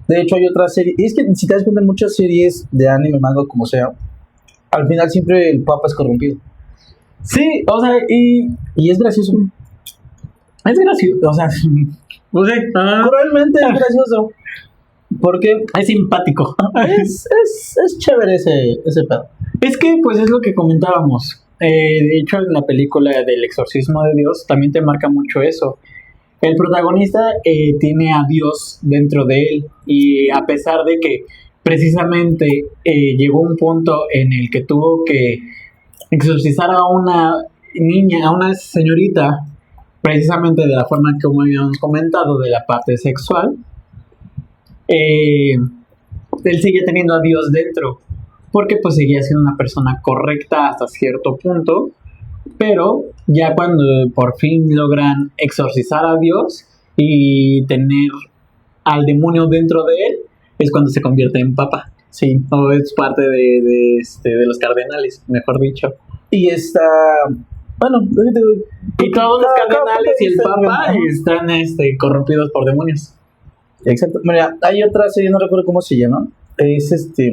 De hecho, hay otra serie. Y es que si te das cuenta, en muchas series de anime, manga, como sea, al final siempre el papa es corrompido. Sí, o sea, y Y es gracioso. es gracioso, o sea, no sé, Cruelmente es gracioso. Porque es simpático. es chévere ese pedo. Es que, pues, es lo que comentábamos. De hecho, en la película del Exorcismo de Dios también te marca mucho eso. El protagonista tiene a Dios dentro de él y a pesar de que precisamente llegó un punto en el que tuvo que exorcizar a una niña, a una señorita, precisamente de la forma que como habíamos comentado, de la parte sexual, él sigue teniendo a Dios dentro, porque pues seguía siendo una persona correcta hasta cierto punto, pero ya cuando por fin logran exorcizar a Dios y tener al demonio dentro de él, es cuando se convierte en papa. Sí, o es parte de los cardenales, mejor dicho. Y está. Bueno, Y todos los cardenales y el papa Ajá. están corrompidos por demonios. Exacto. Mira, hay otra serie, no recuerdo cómo se llama. Es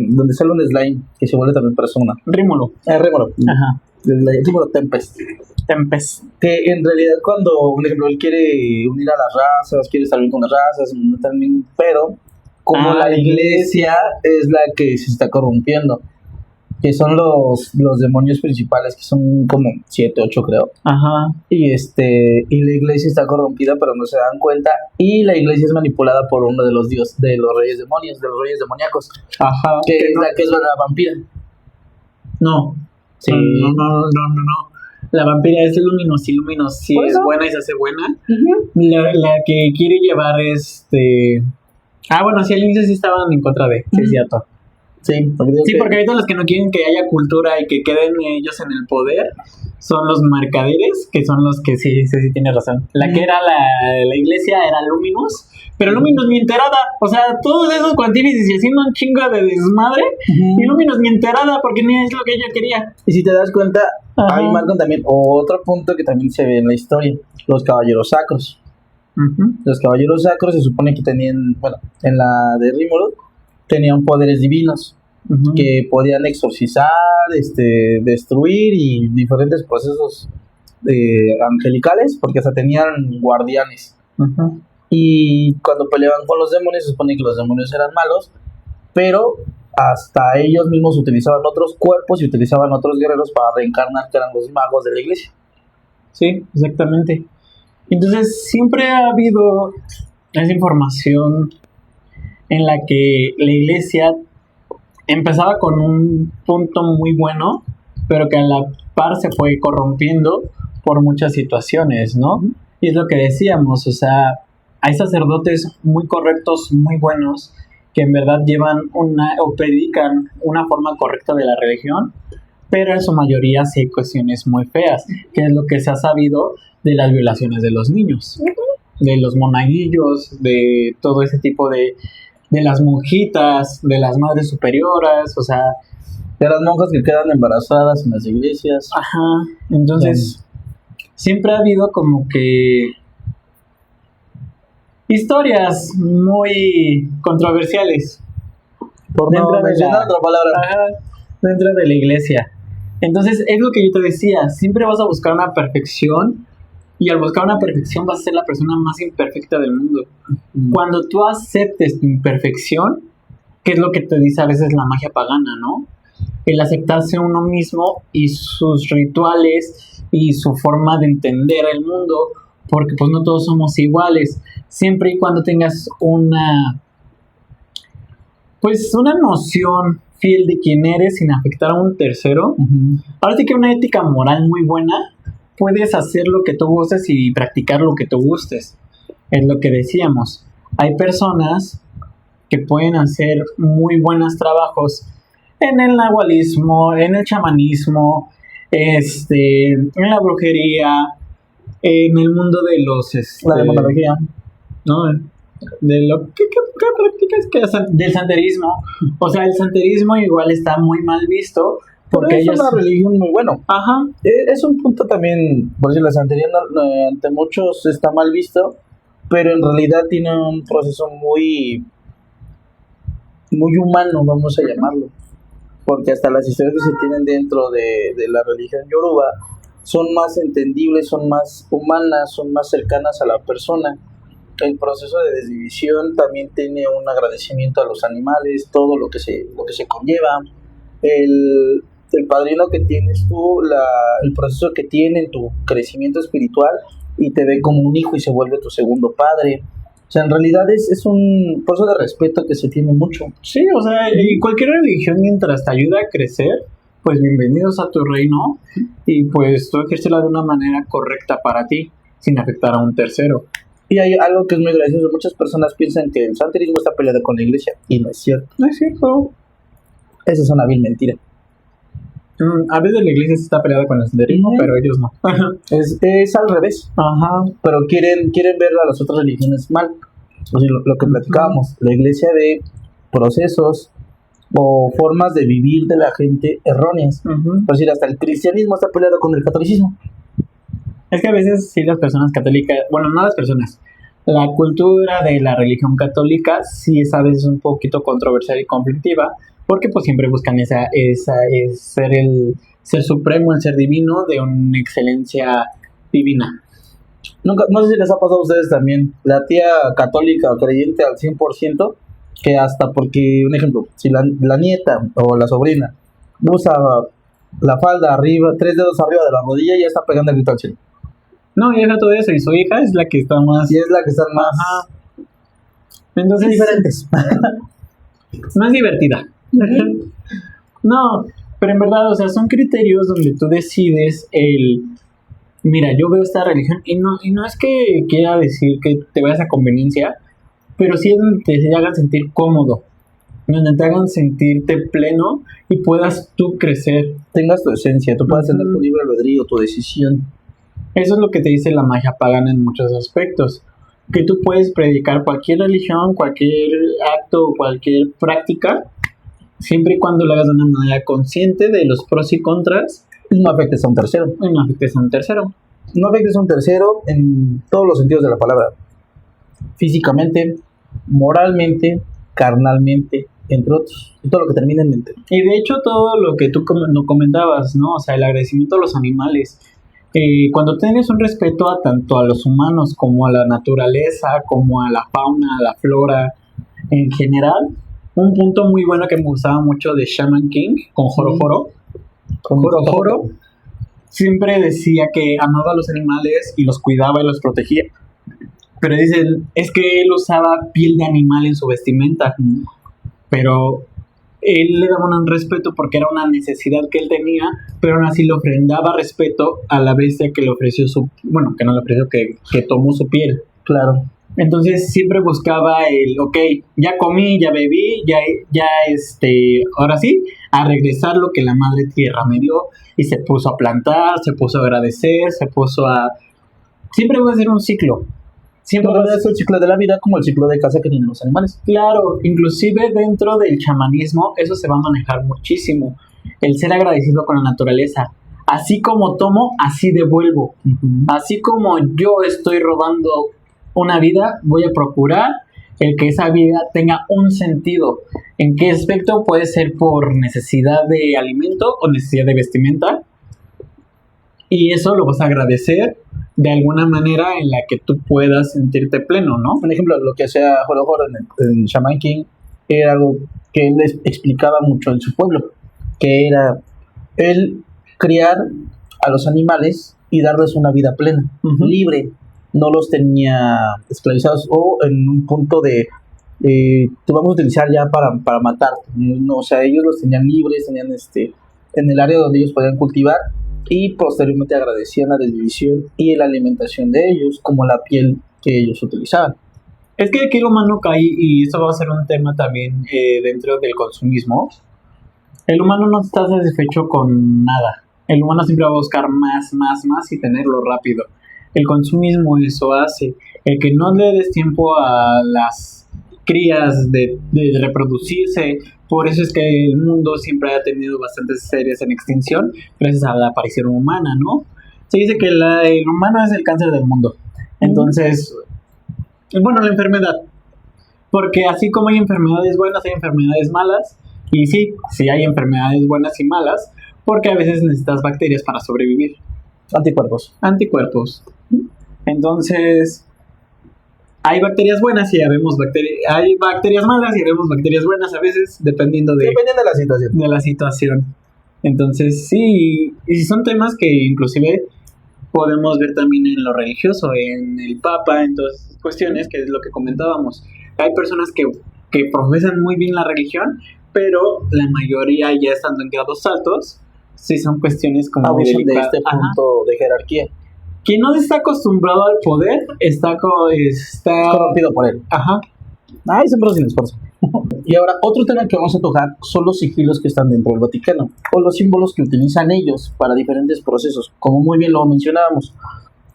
donde sale un slime que se vuelve también persona. Rímulo. Rémolo. Ajá. Rímolo Tempest. Tempest. Que en realidad, cuando, por ejemplo, él quiere unir a las razas, quiere estar bien con las razas, no también, pero como la iglesia es la que se está corrompiendo, que son los demonios principales, que son como 7, 8 creo. Ajá. Y la iglesia está corrompida, pero no se dan cuenta. Y la iglesia es manipulada por uno de los de los reyes demonios, de los reyes demoníacos, Ajá. que es la que es la vampira. No. Sí. No. La vampira es Luminos y Luminos sí ¿Por es eso? buena y se hace buena. La que quiere llevar bueno, sí, al inicio sí estaban en contra de, sí, es cierto. Sí, porque digo Sí, que- porque ahorita los que no quieren que haya cultura y que queden ellos en el poder son los mercaderes, que son los que sí tiene razón. La que era la iglesia era Luminous, pero Luminous ni enterada. O sea, todos esos cuantífices y haciendo un chingo de desmadre, y Luminous ni enterada porque ni es lo que ella quería. Y si te das cuenta, Ajá. ahí marcan también otro punto que también se ve en la historia: los caballeros sacros. Ujú. Los caballeros sacros se supone que tenían, bueno, en la de Rímolo, tenían poderes divinos Ujú. que podían exorcizar, destruir y diferentes procesos angelicales, porque hasta tenían guardianes. Ujú. Y cuando peleaban con los demonios, se supone que los demonios eran malos, pero hasta ellos mismos utilizaban otros cuerpos y utilizaban otros guerreros para reencarnar, que eran los magos de la iglesia. Sí, exactamente. Entonces, siempre ha habido esa información en la que la iglesia empezaba con un punto muy bueno, pero que a la par se fue corrompiendo por muchas situaciones, ¿no? Y es lo que decíamos, o sea, hay sacerdotes muy correctos, muy buenos, que en verdad llevan o predican una forma correcta de la religión, pero en su mayoría sí hay cuestiones muy feas, que es lo que se ha sabido de las violaciones de los niños, de los monaguillos, de todo ese tipo de las monjitas, de las madres superioras, o sea, De las monjas que quedan embarazadas en las iglesias. ajá, entonces siempre ha habido como que historias muy controversiales. Por dentro no de mencionar la- otra palabra. dentro de la iglesia. Entonces, es lo que yo te decía, siempre vas a buscar una perfección y al buscar una perfección vas a ser la persona más imperfecta del mundo. Cuando tú aceptes tu imperfección, que es lo que te dice a veces la magia pagana, ¿no? El aceptarse uno mismo y sus rituales y su forma de entender el mundo, porque pues no todos somos iguales. Siempre y cuando tengas pues una noción fiel de quién eres sin afectar a un tercero. Ahora sí que una ética moral muy buena, puedes hacer lo que tú gustes y practicar lo que tú gustes. Es lo que decíamos. Hay personas que pueden hacer muy buenos trabajos en el nahualismo, en el chamanismo, en la brujería, en el mundo de los La demonología. ¿no? De lo que practicas del santerismo. O sea, el santerismo igual está muy mal visto porque Porque es ellos... una religión muy bueno. Ajá. Es un punto también, por decirlo, la santería ante muchos está mal visto, pero en realidad tiene un proceso muy humano, vamos a llamarlo. Porque hasta las historias que se tienen dentro de la religión yoruba son más entendibles, son más humanas, son más cercanas a la persona. El proceso de desdivisión también tiene un agradecimiento a los animales, todo lo que se conlleva. El padrino que tienes tú, el proceso que tiene en tu crecimiento espiritual y te ve como un hijo y se vuelve tu segundo padre. O sea, en realidad es un proceso de respeto que se tiene mucho. Sí, o sea, y cualquier religión mientras te ayuda a crecer, pues bienvenidos a tu reino y pues tú ejércela de una manera correcta para ti, sin afectar a un tercero. Y hay algo que es muy gracioso. Muchas personas piensan que el santerismo está peleado con la iglesia y no es cierto. No es cierto. Esa es una vil mentira. A veces la iglesia está peleada con el senderismo, pero ellos no. Es al revés. Ajá. Pero quieren ver a las otras religiones mal. O sea, lo que platicábamos, la iglesia ve procesos o formas de vivir de la gente erróneas. Es decir, hasta el cristianismo está peleado con el catolicismo. Es que a veces sí las personas católicas, bueno, no las personas, la cultura de la religión católica sí es a veces un poquito controversial y conflictiva, porque pues siempre buscan esa ser el ser supremo, el ser divino de una excelencia divina. Nunca, no sé si les ha pasado a ustedes también, la tía católica o creyente al 100%, que hasta porque, un ejemplo, si la nieta o la sobrina usa la falda arriba, 3 dedos arriba de la rodilla, ya está pegando el grito al cielo. No, y deja todo eso, y su hija es la que está más... Y es la que están más Entonces, diferentes. más divertida. No, pero en verdad, o sea, son criterios donde tú decides mira, yo veo esta religión y no es que quiera decir que te vayas a conveniencia, pero sí es donde te hagan sentir cómodo, donde te hagan sentirte pleno y puedas tú crecer. Tengas tu esencia, tú puedas tener tu libre albedrío, tu decisión. Eso es lo que te dice la magia pagana en muchos aspectos, que tú puedes predicar cualquier religión, cualquier acto, cualquier práctica, siempre y cuando lo hagas de una manera consciente de los pros y contras, No afectes a un tercero. y no afectes a un tercero. No afectes a un tercero en todos los sentidos de la palabra. Físicamente, moralmente, carnalmente, entre otros. Y todo lo que termina en mente. Y de hecho todo lo que tú no comentabas, ¿no? O sea, el agradecimiento a los animales. Cuando tienes un respeto a tanto a los humanos como a la naturaleza, como a la fauna, a la flora en general, un punto muy bueno que me gustaba mucho de Shaman King con Joro Joro. Joro siempre decía que amaba a los animales y los cuidaba y los protegía. Pero dicen, es que él usaba piel de animal en su vestimenta. Pero él le daba un respeto porque era una necesidad que él tenía, pero aún así le ofrendaba respeto a la bestia que le ofreció que no le ofreció, que tomó su piel. Claro. Entonces siempre buscaba ok, ya comí, ya bebí, ahora sí, a regresar lo que la madre tierra me dio, y se puso a plantar, se puso a agradecer, siempre va a ser un ciclo. Siempre va a Es el ciclo de la vida como el ciclo de casa que tienen los animales. Claro, inclusive dentro del chamanismo eso se va a manejar muchísimo, el ser agradecido con la naturaleza. Así como tomo, así devuelvo. Así como yo estoy robando una vida, voy a procurar el que esa vida tenga un sentido. ¿En qué aspecto? Puede ser por necesidad de alimento o necesidad de vestimenta. Y eso lo vas a agradecer de alguna manera en la que tú puedas sentirte pleno, ¿no? Por ejemplo, lo que hacía Horogoro en Shaman King era algo que él les explicaba mucho en su pueblo, que era el criar a los animales y darles una vida plena, libre. No los tenía esclavizados o en un punto de te vamos a utilizar ya para matar. No, o sea, ellos los tenían libres, tenían en el área donde ellos podían cultivar y posteriormente agradecían la desvivisión y la alimentación de ellos, como la piel que ellos utilizaban. Es que aquí el humano cae, y esto va a ser un tema también dentro del consumismo. El humano no está satisfecho con nada. El humano siempre va a buscar más y tenerlo rápido. El consumismo eso hace. El que no le des tiempo a las crías de reproducirse. Por eso es que el mundo siempre ha tenido bastantes seres en extinción gracias a la aparición humana, ¿no? Se dice que el humano es el cáncer del mundo. Entonces, bueno, la enfermedad. Porque así como hay enfermedades buenas, hay enfermedades malas. Y sí hay enfermedades buenas y malas, porque a veces necesitas bacterias para sobrevivir. Anticuerpos. Entonces, hay bacterias buenas y hay bacterias malas y vemos bacterias buenas a veces, dependiendo de la situación. Entonces, sí, y son temas que inclusive podemos ver también en lo religioso, en el Papa, en todas esas cuestiones, que es lo que comentábamos. Hay personas que profesan muy bien la religión, pero la mayoría ya estando en grados altos, sí son cuestiones como de este punto de jerarquía. Quien no está acostumbrado al poder está corrompido por él. Siempre sin esfuerzo. Y ahora, otro tema que vamos a tocar son los sigilos que están dentro del Vaticano, o los símbolos que utilizan ellos para diferentes procesos, como muy bien lo mencionábamos.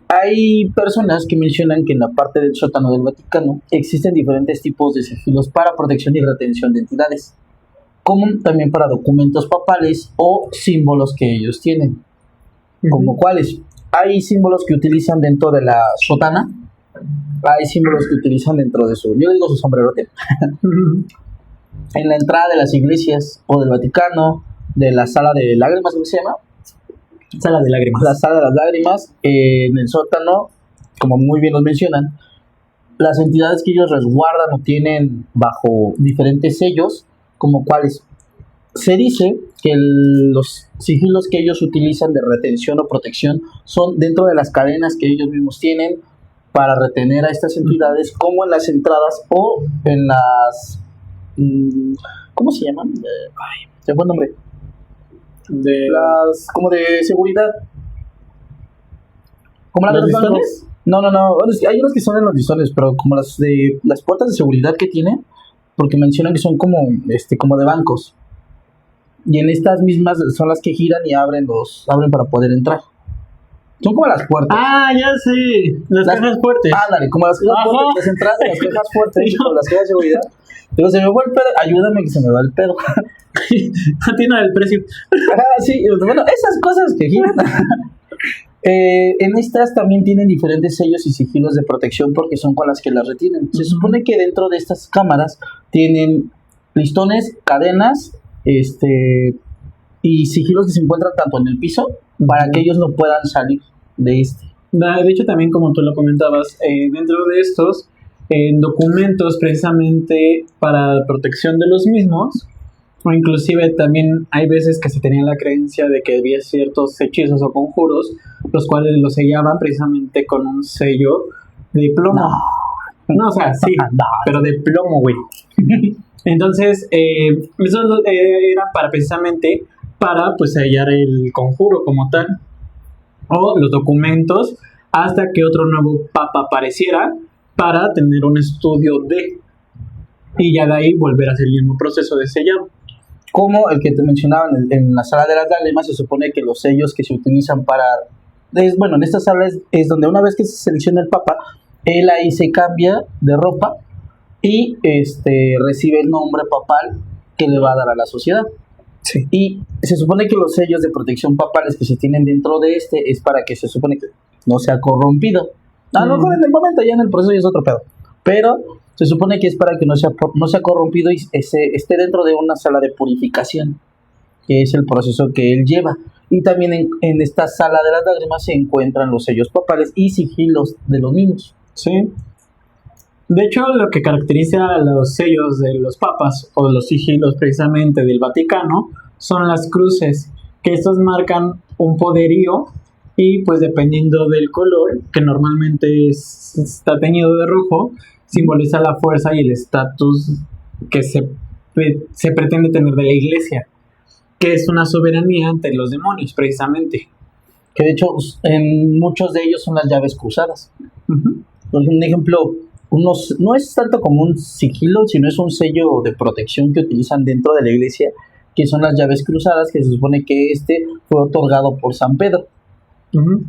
Hay personas que mencionan que en la parte del sótano del Vaticano existen diferentes tipos de sigilos para protección y retención de entidades, como también para documentos papales o símbolos que ellos tienen. ¿Como cuáles? Hay símbolos que utilizan dentro de la sotana, hay símbolos que utilizan dentro de su sombrerote, en la entrada de las iglesias o del Vaticano, de la sala de lágrimas, ¿cómo se llama? Sala de lágrimas. La sala de las lágrimas, en el sótano, como muy bien nos mencionan, las entidades que ellos resguardan o tienen bajo diferentes sellos, como cuáles. Se dice que los sigilos que ellos utilizan de retención o protección son dentro de las cadenas que ellos mismos tienen para retener a estas entidades, como en las entradas o en las... ¿cómo se llaman? ¿Se fue el nombre? Como de seguridad. ¿Como las listones? No. Bueno, hay unos que son en los listones, pero como las puertas de seguridad que tienen, porque mencionan que son como de bancos. Y en estas mismas son las que giran y abren para poder entrar. Son como las puertas. Ya sé. Las cajas fuertes. Ándale, como las cajas fuertes, las entradas de las cajas fuertes, como las cajas de seguridad. Pero se me fue el pedo. Ayúdame que se me va el pedo. No tiene el precio. Sí, bueno, esas cosas que giran. En estas también tienen diferentes sellos y sigilos de protección porque son con las que las retienen. Se supone que dentro de estas cámaras tienen listones, cadenas, y sigilos que se encuentran tanto en el piso para que ellos no puedan salir de De hecho, también como tú lo comentabas, dentro de estos documentos precisamente para protección de los mismos, o inclusive también hay veces que se tenía la creencia de que había ciertos hechizos o conjuros, los cuales los sellaban precisamente con un sello de plomo. No, o sea, sí, pero de plomo, güey. Entonces, eso era precisamente para pues sellar el conjuro como tal, o los documentos, hasta que otro nuevo papa apareciera para tener un estudio y ya de ahí volver a hacer el mismo proceso de sellado. Como el que te mencionaba en la sala de las lágrimas, se supone que los sellos que se utilizan en esta sala es donde una vez que se selecciona el papa, él ahí se cambia de ropa y recibe el nombre papal que le va a dar a la sociedad. Sí. Y se supone que los sellos de protección papales que se tienen dentro de es para que se supone que no sea corrompido. A lo mejor en el momento, ya en el proceso ya es otro pedo. Pero Se supone que es para que no sea corrompido y esté dentro de una sala de purificación, que es el proceso que él lleva. Y también en esta sala de las lágrimas se encuentran los sellos papales y sigilos de los mismos. Sí. De hecho, lo que caracteriza a los sellos de los papas o los sigilos precisamente del Vaticano son las cruces, que estos marcan un poderío y pues dependiendo del color, que normalmente está teñido de rojo, simboliza la fuerza y el estatus que se pretende tener de la iglesia, que es una soberanía ante los demonios precisamente. Que de hecho en muchos de ellos son las llaves cruzadas. Por ejemplo, no es tanto como un sigilo, sino es un sello de protección que utilizan dentro de la iglesia, que son las llaves cruzadas, que se supone que fue otorgado por San Pedro.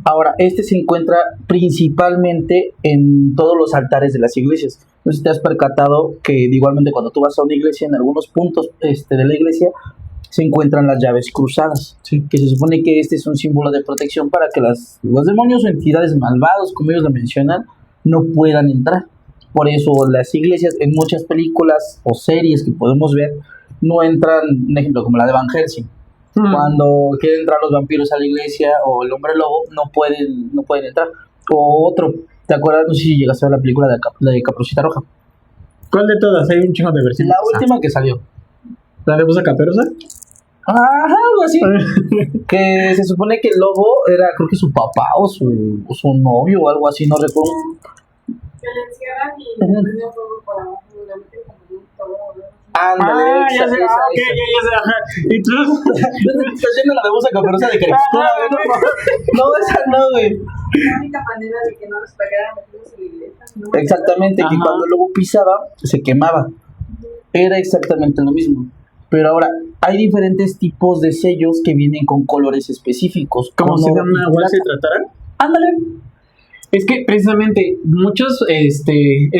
Ahora, se encuentra principalmente en todos los altares de las iglesias. No sé si te has percatado que igualmente cuando tú vas a una iglesia, en algunos puntos de la iglesia se encuentran las llaves cruzadas, que se supone que es un símbolo de protección para que los demonios o entidades malvados, como ellos lo mencionan, no puedan entrar. Por eso las iglesias, en muchas películas o series que podemos ver, no entran, un ejemplo como la de Van Helsing. Cuando quieren entrar los vampiros a la iglesia o el hombre lobo, no pueden entrar. O otro, ¿te acuerdas? No sé si llegaste a ver la película de Caperucita Roja. ¿Cuál de todas? Hay un chingo de versiones. La última que salió. ¿La de Busa Caperuza? Ajá, algo así. Que se supone que el lobo era, creo que su papá o su novio o algo así, no recuerdo. Que le encierran y le prenden fuego por abajo y le meten como en un toro. Ándale, ya sé, ya sé, ajá. ¿Y tú? Estás yendo a la de Busa Caperuza de caricatura, güey. No, esa no, güey. La única manera de que no nos pegaran metidos en la iglesia. ¿No? Exactamente, que cuando el lobo pisaba, se quemaba. Era exactamente lo mismo. Pero ahora, hay diferentes tipos de sellos que vienen con colores específicos. ¿Cómo si de una agua se tratara? Ándale. Es que precisamente muchos, es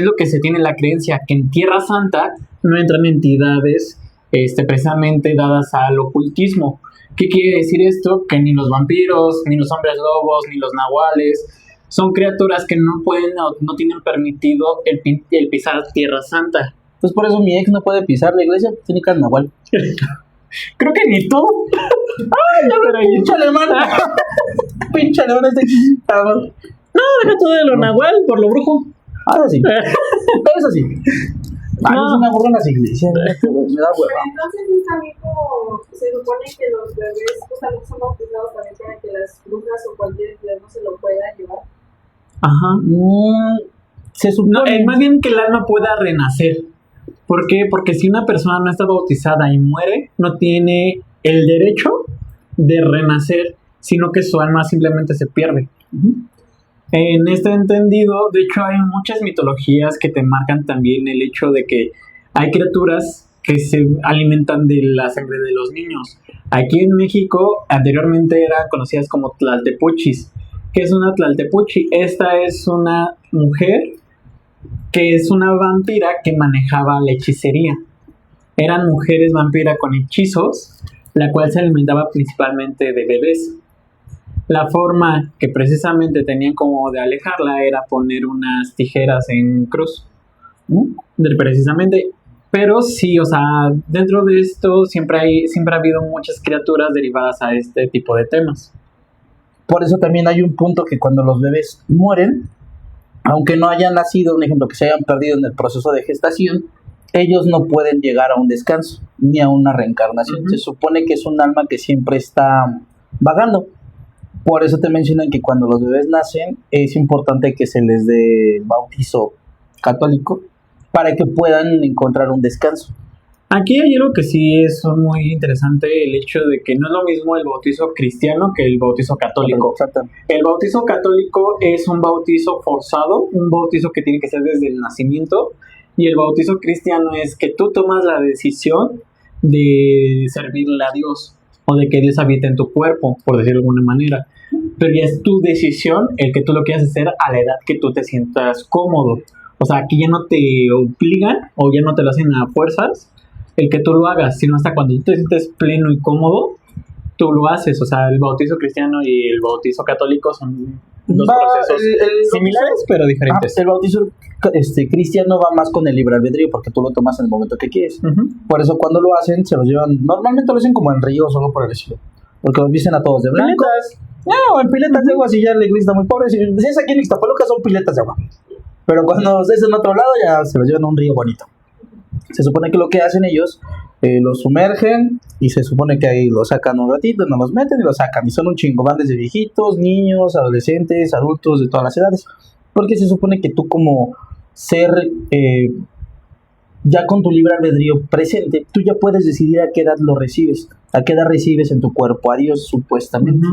lo que se tiene la creencia, que en Tierra Santa no entran entidades precisamente dadas al ocultismo. ¿Qué quiere decir esto? Que ni los vampiros, ni los hombres lobos, ni los nahuales son criaturas que no tienen permitido el pisar Tierra Santa. Pues por eso mi ex no puede pisar la iglesia, tiene carnaval. Creo que ni tú. ¡Ay, ya veré! ¡Pinche alemán! ¡Pinche alemán No, deja todo de lo nahual por lo brujo. Ahora sí. Eso sí. No. Es una burla en las iglesias. Me da hueva. Pero entonces esta mismo se supone que los bebés justamente son bautizados también para que las brujas o cualquier entidad no se lo pueda llevar. Ajá. Se supone. No, más bien que el alma pueda renacer. ¿Por qué? Porque si una persona no está bautizada y muere, no tiene el derecho de renacer, sino que su alma simplemente se pierde. En este entendido, de hecho, hay muchas mitologías que te marcan también el hecho de que hay criaturas que se alimentan de la sangre de los niños. Aquí en México, anteriormente eran conocidas como tlaltepuchis. ¿Qué es una tlaltepuchi? Esta es una mujer que es una vampira que manejaba la hechicería. Eran mujeres vampira con hechizos, la cual se alimentaba principalmente de bebés. La forma que precisamente tenían como de alejarla era poner unas tijeras en cruz. Precisamente. Pero sí, o sea, dentro de esto siempre ha habido muchas criaturas derivadas a este tipo de temas. Por eso también hay un punto que cuando los bebés mueren, aunque no hayan nacido, un ejemplo, que se hayan perdido en el proceso de gestación, ellos no pueden llegar a un descanso ni a una reencarnación. Se supone que es un alma que siempre está vagando. Por eso te mencionan que cuando los bebés nacen es importante que se les dé bautizo católico para que puedan encontrar un descanso. Aquí hay algo que sí es muy interesante, el hecho de que no es lo mismo el bautizo cristiano que el bautizo católico. El bautizo católico es un bautizo forzado, un bautizo que tiene que ser desde el nacimiento, y el bautizo cristiano es que tú tomas la decisión de servirle a Dios o de que Dios habite en tu cuerpo, por decirlo de alguna manera. Pero ya es tu decisión el que tú lo quieras hacer a la edad que tú te sientas cómodo. O sea, aquí ya no te obligan o ya no te lo hacen a fuerzas el que tú lo hagas, sino hasta cuando tú te sientes pleno y cómodo, tú lo haces. O sea, el bautizo cristiano y el bautizo católico son dos procesos similares pero diferentes. El bautizo cristiano va más con el libre albedrío porque tú lo tomas en el momento que quieres. Por eso cuando lo hacen, se los llevan, normalmente lo hacen como en río, solo por el estilo. Porque los visten a todos de blanco. No, en piletas de agua, si ya la iglesia está muy pobre. Si es aquí en Ixtapaluca, son piletas de agua. Pero cuando es en otro lado, ya se los llevan a un río bonito. Se supone que lo que hacen ellos, los sumergen y se supone que ahí lo sacan un ratito, no los meten y lo sacan. Y son un chingo, van desde viejitos, niños, adolescentes, adultos, de todas las edades. Porque se supone que tú como ser, ya con tu libre albedrío presente, tú ya puedes decidir a qué edad lo recibes, a qué edad recibes en tu cuerpo a Dios, supuestamente.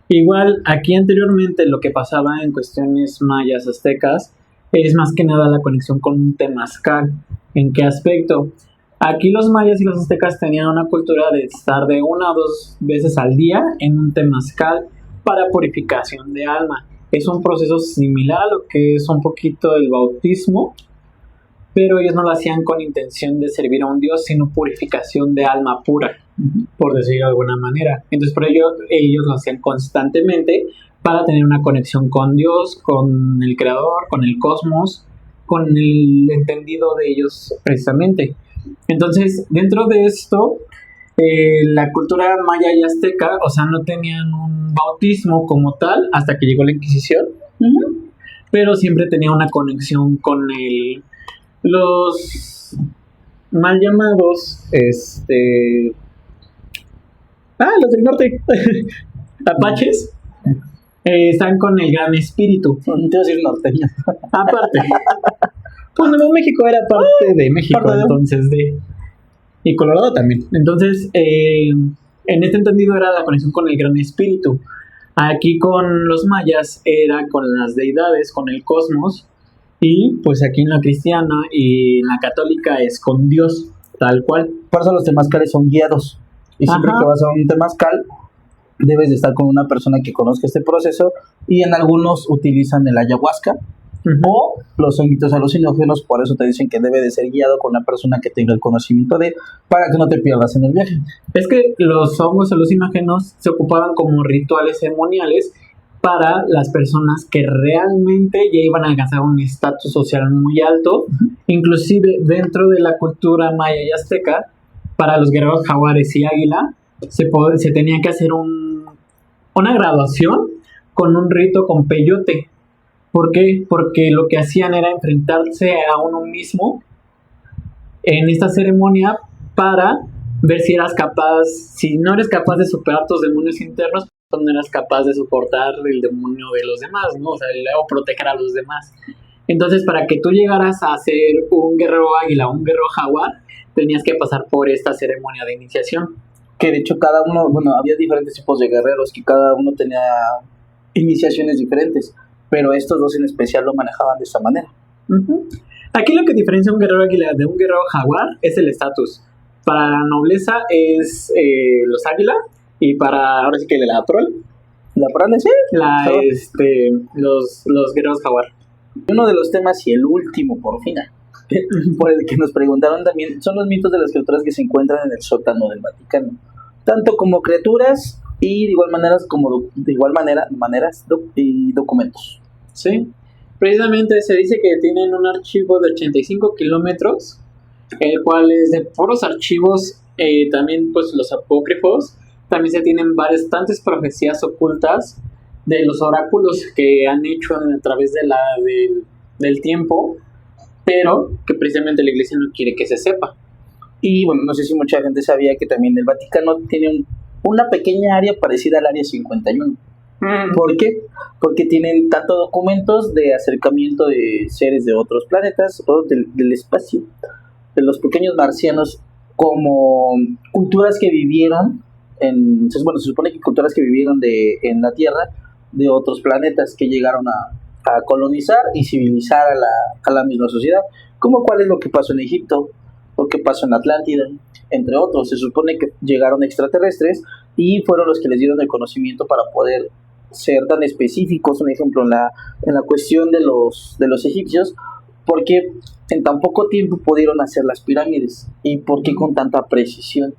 Igual, aquí anteriormente lo que pasaba en cuestiones mayas, aztecas, es más que nada la conexión con un temazcal. ¿En qué aspecto? Aquí los mayas y los aztecas tenían una cultura de estar de 1 o 2 veces al día en un temazcal para purificación de alma. Es un proceso similar a lo que es un poquito el bautismo, pero ellos no lo hacían con intención de servir a un dios, sino purificación de alma pura, por decirlo de alguna manera. Entonces por ello ellos lo hacían constantemente para tener una conexión con Dios, con el Creador, con el cosmos, con el entendido de ellos precisamente. Entonces, dentro de esto, la cultura maya y azteca, o sea, no tenían un bautismo como tal hasta que llegó la Inquisición, pero siempre tenía una conexión con los mal llamados, los del norte, apaches. Están con el Gran Espíritu. No te voy a decir norteño. Aparte. Pues Nuevo México era parte de México, entonces y Colorado también. Entonces, en este entendido era la conexión con el Gran Espíritu. Aquí con los mayas era con las deidades, con el cosmos. Y pues aquí en la cristiana y en la católica es con Dios, tal cual. Por eso los temazcales son guiados. Y siempre que vas a un temazcal, debes de estar con una persona que conozca este proceso, y en algunos utilizan el ayahuasca o los honguitos alucinógenos. Por eso te dicen que debe de ser guiado con una persona que tenga el conocimiento para que no te pierdas en el viaje. Es que los hongos alucinógenos se ocupaban como rituales ceremoniales para las personas que realmente ya iban a alcanzar un estatus social muy alto. Inclusive dentro de la cultura maya y azteca, para los guerreros jaguares y águila se tenía que hacer una graduación con un rito con peyote. ¿Por qué? Porque lo que hacían era enfrentarse a uno mismo en esta ceremonia para ver si eras capaz, si no eres capaz de superar tus demonios internos, pues no eras capaz de soportar el demonio de los demás, ¿no? O sea, o proteger a los demás. Entonces, para que tú llegaras a ser un guerrero águila o un guerrero jaguar, tenías que pasar por esta ceremonia de iniciación. Que de hecho cada uno, había diferentes tipos de guerreros, que cada uno tenía iniciaciones diferentes, pero estos dos en especial lo manejaban de esta manera. Aquí lo que diferencia un guerrero águila de un guerrero jaguar es el estatus. Para la nobleza es los águila, y para, ahora sí que la prole. ¿La prole? Sí. Los guerreros jaguar. Uno de los temas, y el último por fin, por el que nos preguntaron también, son los mitos de las criaturas que se encuentran en el sótano del Vaticano, tanto como criaturas y de igual maneras y documentos. Sí, precisamente se dice que tienen un archivo de 85 kilómetros, el cual es de puros archivos, también pues los apócrifos. También se tienen bastantes profecías ocultas de los oráculos que han hecho a través del tiempo, pero que precisamente la iglesia no quiere que se sepa. Y bueno, no sé si mucha gente sabía que también el Vaticano tiene una pequeña área parecida al Área 51. ¿Por qué? Porque tienen tanto documentos de acercamiento de seres de otros planetas o del espacio, de los pequeños marcianos, como culturas que vivieron se supone que culturas que vivieron en la Tierra de otros planetas que llegaron a colonizar y civilizar a la misma sociedad, como cuál es lo que pasó en Egipto, lo que pasó en Atlántida, entre otros. Se supone que llegaron extraterrestres y fueron los que les dieron el conocimiento para poder ser tan específicos. Un ejemplo, en la cuestión de los egipcios, porque en tan poco tiempo pudieron hacer las pirámides y por qué con tanta precisión.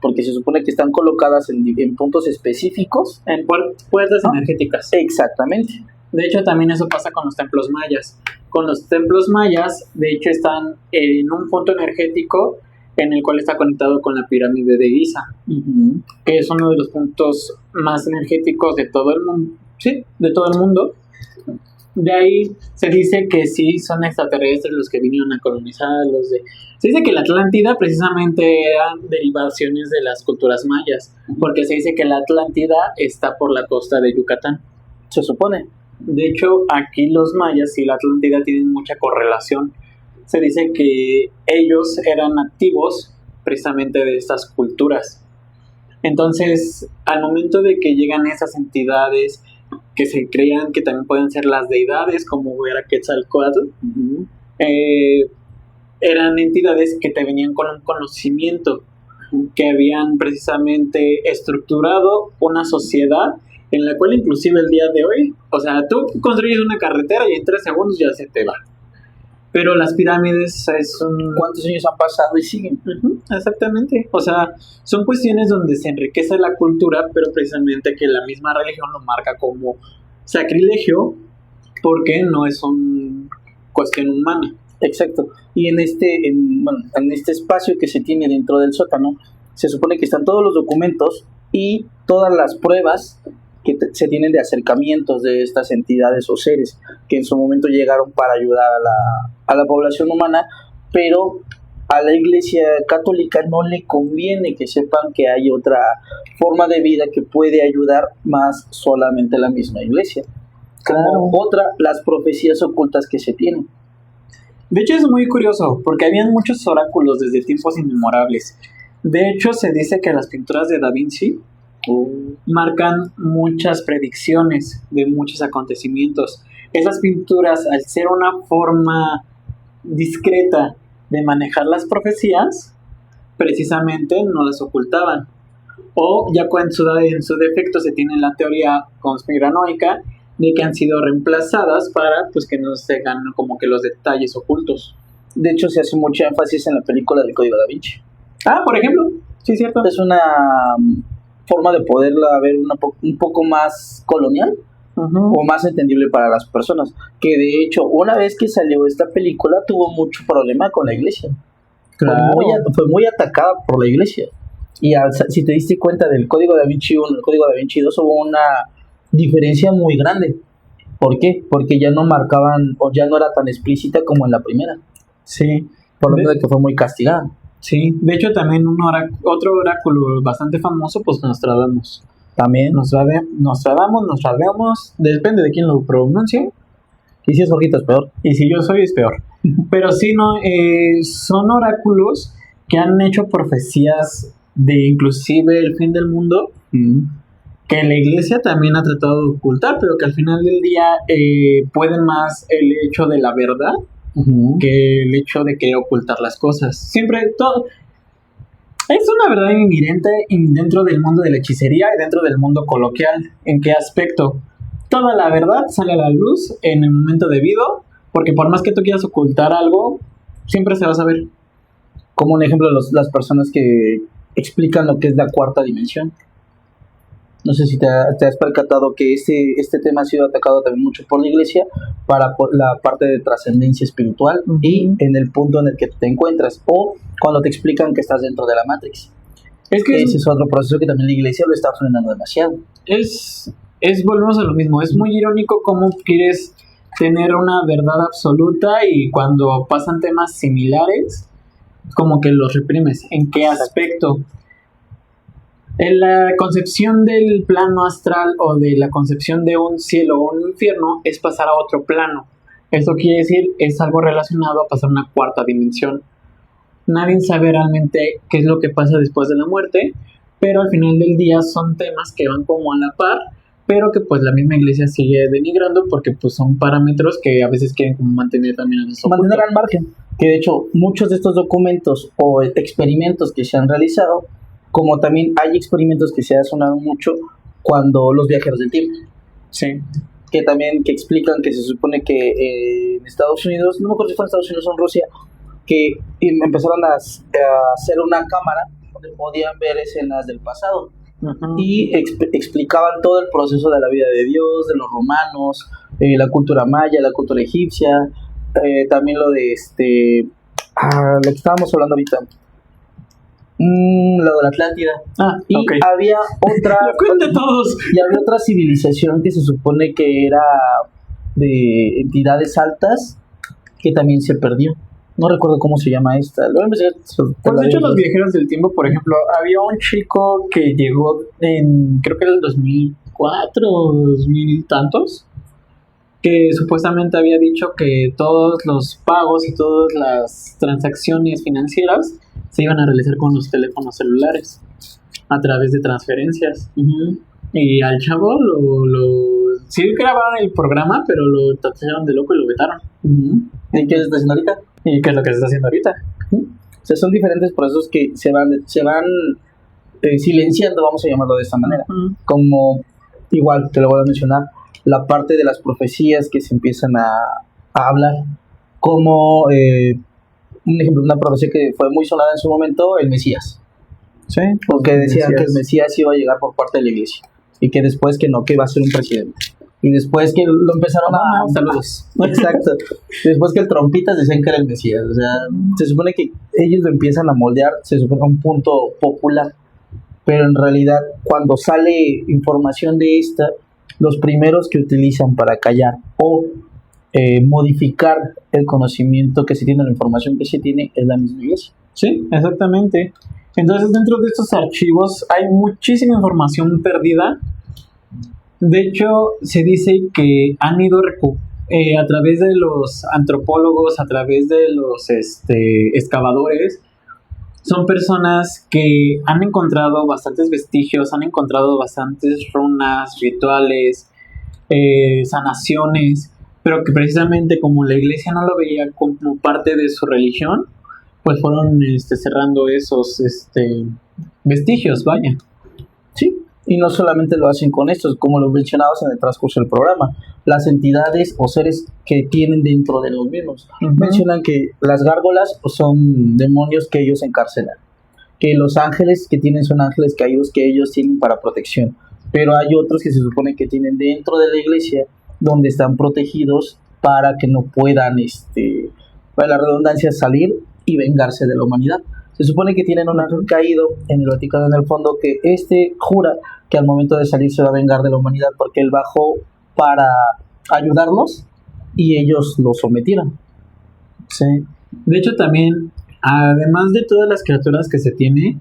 Porque se supone que están colocadas en puntos específicos. En puertas energéticas. Exactamente. De hecho, también eso pasa con los templos mayas. Con los templos mayas, de hecho, están en un punto energético en el cual está conectado con la pirámide de Giza, que es uno de los puntos más energéticos de todo el mundo. Sí, de todo el mundo. De ahí se dice que sí son extraterrestres los que vinieron a colonizar Se dice que la Atlántida precisamente eran derivaciones de las culturas mayas, porque se dice que la Atlántida está por la costa de Yucatán. Se supone. De hecho, aquí los mayas y la Atlántida tienen mucha correlación. Se dice que ellos eran nativos precisamente de estas culturas. Entonces, al momento de que llegan esas entidades que se creían que también pueden ser las deidades, como era Quetzalcóatl, eran entidades que te venían con un conocimiento, que habían precisamente estructurado una sociedad en la cual inclusive el día de hoy, o sea, tú construyes una carretera y en 3 segundos ya se te va. Pero las pirámides ¿Cuántos años han pasado y siguen? Exactamente. O sea, son cuestiones donde se enriquece la cultura, pero precisamente que la misma religión lo marca como sacrilegio, porque no es una cuestión humana. Exacto. Y en este espacio que se tiene dentro del sótano, se supone que están todos los documentos y todas las pruebas que se tienen de acercamientos de estas entidades o seres que en su momento llegaron para ayudar a la población humana, pero a la Iglesia Católica no le conviene que sepan que hay otra forma de vida que puede ayudar más solamente la misma Iglesia. Como las profecías ocultas que se tienen. De hecho, es muy curioso, porque habían muchos oráculos desde tiempos inmemorables. De hecho, se dice que las pinturas de Da Vinci marcan muchas predicciones de muchos acontecimientos. Esas pinturas, al ser una forma discreta de manejar las profecías, precisamente no las ocultaban. O ya en su defecto se tiene la teoría conspiranoica de que han sido reemplazadas para pues que no se ganen como que los detalles ocultos. De hecho, se hace mucho énfasis en la película del Código Da Vinci. Por ejemplo, sí, cierto. Es una forma de poderla ver un poco más colonial o más entendible para las personas, que de hecho una vez que salió esta película tuvo mucho problema con la iglesia. Claro. Fue muy atacada por la iglesia, y si te diste cuenta del Código Da Vinci 1 y el Código Da Vinci 2 hubo una diferencia muy grande. ¿Por qué? Porque ya no marcaban o ya no era tan explícita como en la primera. Sí, por lo menos que fue muy castigada. Sí, de hecho también otro oráculo bastante famoso, pues Nostradamus. También. Nostradamus, depende de quién lo pronuncie. Y si es Jorgito es peor. Y si yo soy es peor. Pero sí, son oráculos que han hecho profecías de inclusive el fin del mundo, que la iglesia también ha tratado de ocultar, pero que al final del día pueden más el hecho de la verdad que el hecho de querer ocultar las cosas. Siempre todo es una verdad inherente dentro del mundo de la hechicería y dentro del mundo coloquial. ¿En qué aspecto? Toda la verdad sale a la luz en el momento debido, porque por más que tú quieras ocultar algo, siempre se va a saber. Como un ejemplo, las personas que explican lo que es la cuarta dimensión. No sé si te has percatado que este tema ha sido atacado también mucho por la iglesia para la parte de trascendencia espiritual y en el punto en el que te encuentras, o cuando te explican que estás dentro de la Matrix. Es que ese es otro proceso que también la iglesia lo está frenando demasiado. Volvemos a lo mismo. Es muy irónico cómo quieres tener una verdad absoluta y cuando pasan temas similares, como que los reprimes. ¿En qué aspecto? En la concepción del plano astral o de la concepción de un cielo o un infierno es pasar a otro plano. Esto quiere decir, es algo relacionado a pasar a una cuarta dimensión. Nadie sabe realmente qué es lo que pasa después de la muerte, pero al final del día son temas que van como a la par, pero que pues la misma iglesia sigue denigrando porque pues son parámetros que a veces quieren como mantener también mantener al margen. Que de hecho muchos de estos documentos o experimentos que se han realizado, como también hay experimentos que se han sonado mucho cuando los viajeros del tiempo. Sí. Que explican que se supone que en Estados Unidos, no me acuerdo si fue en Estados Unidos o en Rusia, que empezaron a hacer una cámara donde podían ver escenas del pasado. Y explicaban todo el proceso de la vida de Dios, de los romanos, la cultura maya, la cultura egipcia, también lo de lo que estábamos hablando ahorita, lo de la Atlántida. Y ok. había otra Lo cuenta todos. y había otra civilización que se supone que era de entidades altas que también se perdió. No recuerdo cómo se llama esta. Lo voy a investigar. Pues de hecho los viajeros del tiempo, por ejemplo, había un chico que llegó creo que era el 2004 o 2000 y tantos, que supuestamente había dicho que todos los pagos y todas las transacciones financieras se iban a realizar con los teléfonos celulares a través de transferencias. Y al chavo sí grabaron el programa, pero lo tacharon de loco y lo vetaron. ¿Y qué se está haciendo ahorita? ¿Y qué es lo que se está haciendo ahorita? O sea, son diferentes procesos que se van silenciando, vamos a llamarlo de esta manera. Como, igual, te lo voy a mencionar, la parte de las profecías que se empiezan a hablar. Como, un ejemplo, una profecía que fue muy sonada en su momento, el Mesías. Sí. Porque decían que el Mesías iba a llegar por parte de la iglesia. Y que después que no, que iba a ser un presidente. Y después que lo empezaron saludos. Exacto. Después que el Trompitas decían que era el Mesías. O sea, se supone que ellos lo empiezan a moldear, se supone a un punto popular. Pero en realidad, cuando sale información de esta, los primeros que utilizan para callar o modificar el conocimiento que se tiene, la información que se tiene, es la misma iglesia. Sí, exactamente. Entonces, dentro de estos archivos hay muchísima información perdida. De hecho, se dice que han ido a través de los antropólogos, a través de los excavadores, son personas que han encontrado bastantes vestigios, han encontrado bastantes runas, rituales, sanaciones, pero que precisamente como la iglesia no lo veía como parte de su religión, pues fueron cerrando esos vestigios, vaya. Sí. Y no solamente lo hacen con estos, como lo mencionabas en el transcurso del programa, las entidades o seres que tienen dentro de los mismos. Mencionan que las gárgolas son demonios que ellos encarcelan, que los ángeles que tienen son ángeles caídos que ellos tienen para protección, pero hay otros que se supone que tienen dentro de la iglesia donde están protegidos para que no puedan, para la redundancia, salir y vengarse de la humanidad. Se supone que tienen un ángel caído en el Vaticano en el fondo que jura que al momento de salir se va a vengar de la humanidad porque él bajó para ayudarlos y ellos lo sometieron. Sí. De hecho también, además de todas las criaturas que se tiene,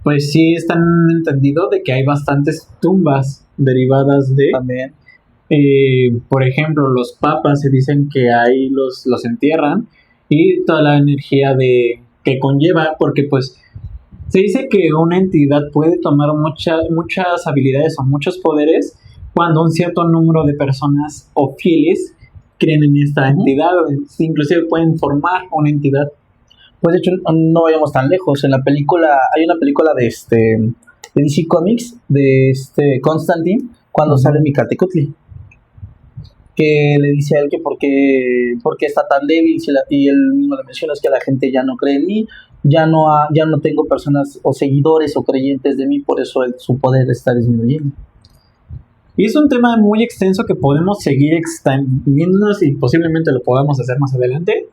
pues sí están entendido de que hay bastantes tumbas derivadas de... También. Por ejemplo, los papas se dicen que ahí los entierran y toda la energía que conlleva, porque pues se dice que una entidad puede tomar muchas habilidades o muchos poderes cuando un cierto número de personas o fieles creen en esta entidad, inclusive pueden formar una entidad. Pues de hecho no vayamos tan lejos. En la película, hay una película de DC Comics, de Constantine, cuando sale Micatecutli, que le dice a él que por qué está tan débil, y él mismo le menciona es que la gente ya no cree en mí, ya no tengo personas o seguidores o creyentes de mí, por eso su poder está disminuyendo. Y es un tema muy extenso que podemos seguir extendiéndonos y posiblemente lo podamos hacer más adelante,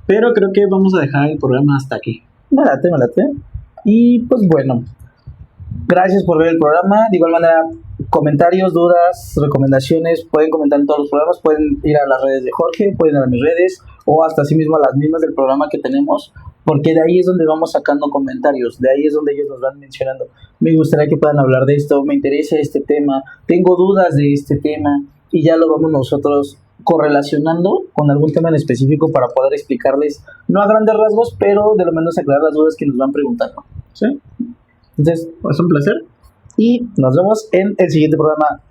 pero creo que vamos a dejar el programa hasta aquí. Me late. Y pues bueno, gracias por ver el programa. De igual manera, comentarios, dudas, recomendaciones, pueden comentar en todos los programas, pueden ir a las redes de Jorge, pueden ir a mis redes o hasta sí mismo a las mismas del programa que tenemos, porque de ahí es donde vamos sacando comentarios, de ahí es donde ellos nos van mencionando, me gustaría que puedan hablar de esto, me interesa este tema, tengo dudas de este tema, y ya lo vamos nosotros correlacionando con algún tema en específico para poder explicarles, no a grandes rasgos, pero de lo menos aclarar las dudas que nos van preguntando. ¿Sí? Entonces, es un placer. Y nos vemos en el siguiente programa.